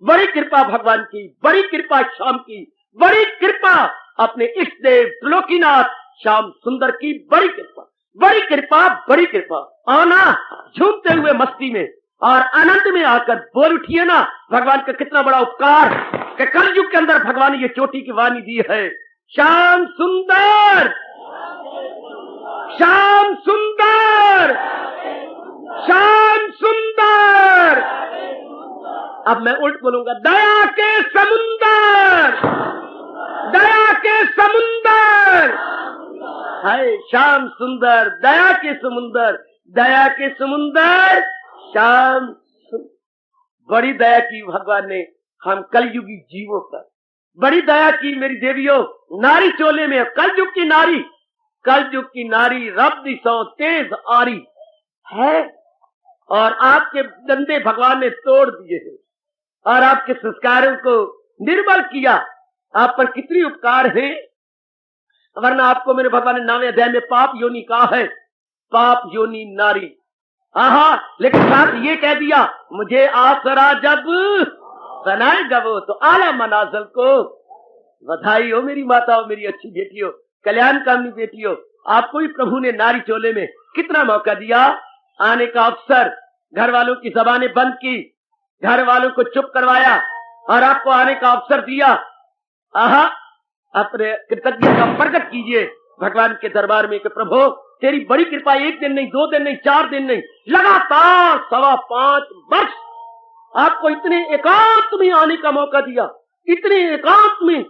बड़ी कृपा भगवान की, बड़ी कृपा श्याम की, बड़ी कृपा अपने इष्ट देव त्रिलोकीनाथ श्याम सुंदर की, बड़ी कृपा, बड़ी कृपा, बड़ी कृपा। आना झूमते हुए मस्ती में और आनंद में आकर बोल उठिए ना, भगवान का कितना बड़ा उपकार कि कलयुग के अंदर भगवान ने ये चोटी की वाणी दी है। श्याम सुंदर, श्याम सुंदर, श्याम सुंदर। अब मैं उल्ट बोलूंगा, दया के समुंदर, दया के समुंदर। हाय श्याम सुंदर, दया के समुंदर, दया के समुंदर, श्याम सुंदर। बड़ी दया की भगवान ने हम कलयुगी जीवों पर, बड़ी दया की मेरी देवियों। नारी चोले में कलयुग की नारी, कलयुग की नारी रब दिशा तेज आरी है, और आपके डंडे भगवान ने तोड़ दिए हैं और आपके संस्कारों को निर्बल किया। आप पर कितनी उपकार है, वरना आपको मेरे भगवान ने 9वें अध्याय में पाप योनि कहा है, पाप योनि नारी। आहा, लेकिन साथ ये कह दिया, मुझे आसरा जब बनाएगा वो तो आला मनाजल को। बधाई हो मेरी माताओं, मेरी अच्छी बेटियों, कल्याण कामनी बेटियों। आपको भी प्रभु ने नारी चोले में कितना मौका दिया, आने का अवसर, घर वालों की जबानें बंद की, घर वालों को चुप करवाया और आपको आने का अवसर दिया। आहा, अपने कृतज्ञता प्रकट कीजिए भगवान के दरबार में कि प्रभु तेरी बड़ी कृपा, 1 दिन नहीं, 2 दिन नहीं, 4 दिन नहीं, लगातार 5.25 वर्ष आपको इतने एकांत में आने का मौका दिया। इतने एकांत में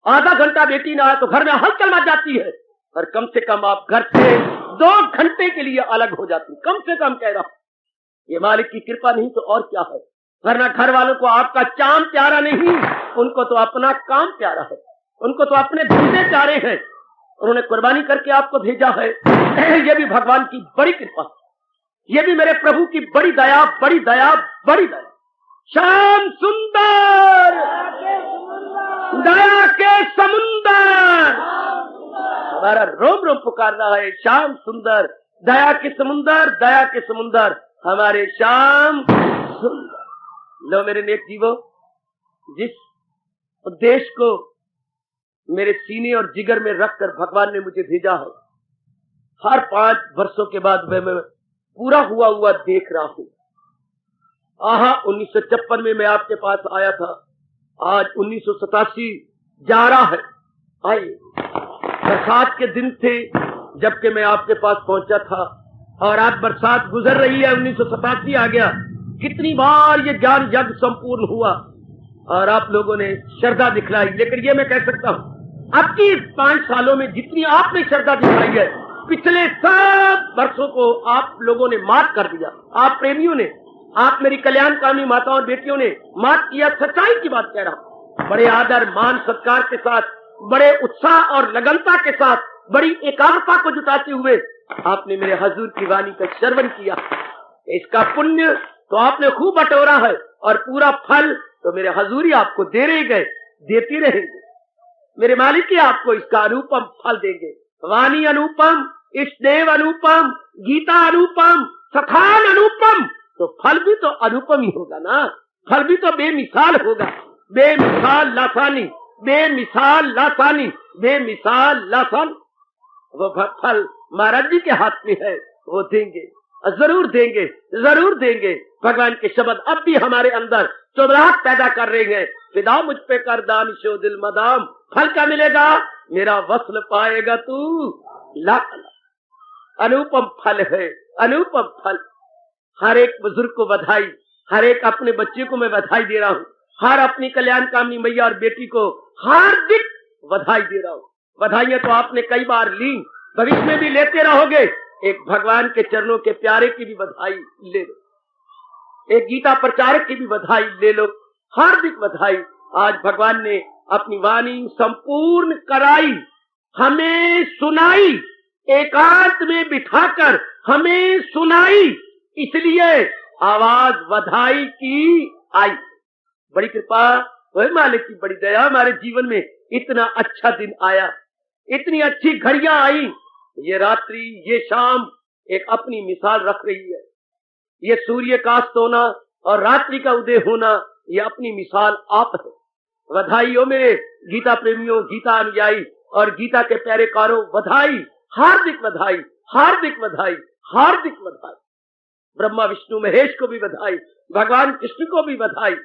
आधा घंटा बेटी ना आए तो घर में हलचल मच जाती है, और कम से कम आप घर से 2 घंटे के लिए अलग हो जाती, कम से कम कह रहा हूं। ये मालिक की कृपा नहीं तो और क्या है, वरना घर वालों को आपका चाम प्यारा नहीं, उनको तो अपना काम प्यारा है, उनको तो अपने धंधे प्यारे हैं। उन्होंने कुर्बानी करके आपको भेजा है। ये भी भगवान की बड़ी कृपा, ये भी मेरे प्रभु की बड़ी दया, बड़ी दया, बड़ी दया। श्याम सुंदर, दया के समुंदर, हमारा रोम रोम पुकार रहा है। श्याम सुंदर, दया के समुंदर, दया के समुंदर, हमारे श्याम सुंदर। लो मेरे नेक जीवो, जिस उद्देश्य को मेरे सीने और जिगर में रखकर भगवान ने मुझे भेजा है, हर 5 वर्षों के बाद मैं पूरा हुआ देख रहा हूं। आहा, 1956 में मैं आपके पास आया था, आज 1987 जा रहा है। आइए, बरसात के दिन थे जबकि मैं आपके पास पहुंचा था, और आज बरसात गुजर रही है, 1987 आ गया। कितनी बार ये ज्ञान यज्ञ संपूर्ण हुआ और आप लोगों ने श्रद्धा दिखलाई। लेकिन ये मैं कह सकता हूं, अब की 5 सालों में जितनी आपने श्रद्धा दिखाई है, पिछले सब वर्षों को आप लोगों ने मात कर दिया। आप प्रेमियों ने, आप मेरी कल्याणकामी माताओं और बेटियों ने मात किया। सच्चाई की बात कह रहा हूं। बड़े आदर मान सत्कार के साथ, बड़े उत्साह और लगनता के साथ, बड़ी एकाग्रता को जुटाते हुए आपने मेरे हजूर की वाणी का श्रवण किया। इसका पुण्य तो आपने खूब बटोरा है और पूरा फल तो मेरे हजूर ही आपको दे रहे गए, देती रहेंगे। मेरे मालिक ही आपको इसका अनुपम फल देंगे। वाणी अनुपम, इष्टदेव अनुपम, गीता अनुपम, सखान अनुपम, तो फल भी तो अनुपम ही होगा ना। फल भी तो बेमिसाल होगा। बेमिसाल लासानी, बेमिसाल लासानी, बेमिसाल लासानी। वो फल महाराज जी के हाथ में है, वो देंगे, जरूर देंगे, जरूर देंगे। भगवान के शब्द अब भी हमारे अंदर चुभराहट पैदा कर रहे हैं। पिता मुझ पे कर दान शो दिल मदाम। फल क्या मिलेगा? मेरा वस्ल पाएगा तू लाख। अनुपम फल है, अनुपम फल। हर एक बुजुर्ग को बधाई, हर एक अपने बच्चे को मैं बधाई दे रहा हूँ। हर अपनी कल्याण कामनी मैया और बेटी को हार्दिक बधाई दे रहा हूँ। बधाइयां तो आपने कई बार ली, भविष्य में भी लेते रहोगे। एक भगवान के चरणों के प्यारे की भी बधाई ले लो, एक गीता प्रचारक की भी बधाई ले लो। हार्दिक बधाई। आज भगवान ने अपनी वाणी संपूर्ण कराई, हमें सुनाई, एकांत में बिठाकर हमें सुनाई, इसलिए आवाज बधाई की आई। बड़ी कृपा, वही मालिक की बड़ी दया। हमारे जीवन में इतना अच्छा दिन आया, इतनी अच्छी घड़ियां आई। ये रात्रि, ये शाम एक अपनी मिसाल रख रही है। ये सूर्य का अस्त होना और रात्रि का उदय होना, ये अपनी मिसाल आप है। बधाई हो मेरे गीता प्रेमियों, गीता अनुयायी और गीता के प्यारेकारों, बधाई, हार्दिक बधाई, हार्दिक बधाई, हार्दिक बधाई। ब्रह्मा विष्णु महेश को भी बधाई, भगवान कृष्ण को भी बधाई।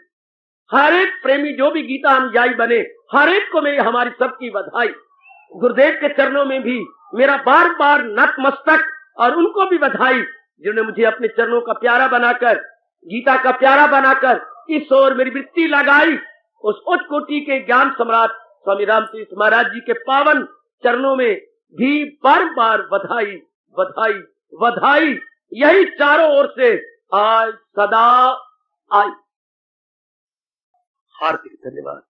हर एक प्रेमी जो भी गीता अनुयायी बने, हर एक को मेरी, हमारी सबकी बधाई। गुरुदेव के चरणों में भी मेरा बार बार नतमस्तक, और उनको भी बधाई जिन्होंने मुझे अपने चरणों का प्यारा बनाकर, गीता का प्यारा बनाकर इस ओर मेरी वृत्ति लगाई। उस उच्च कोटि के ज्ञान सम्राट स्वामी रामतीर्थ महाराज जी के पावन चरणों में भी बार बार बधाई, बधाई, बधाई। यही चारों ओर से आज सदा आई। हार्दिक धन्यवाद।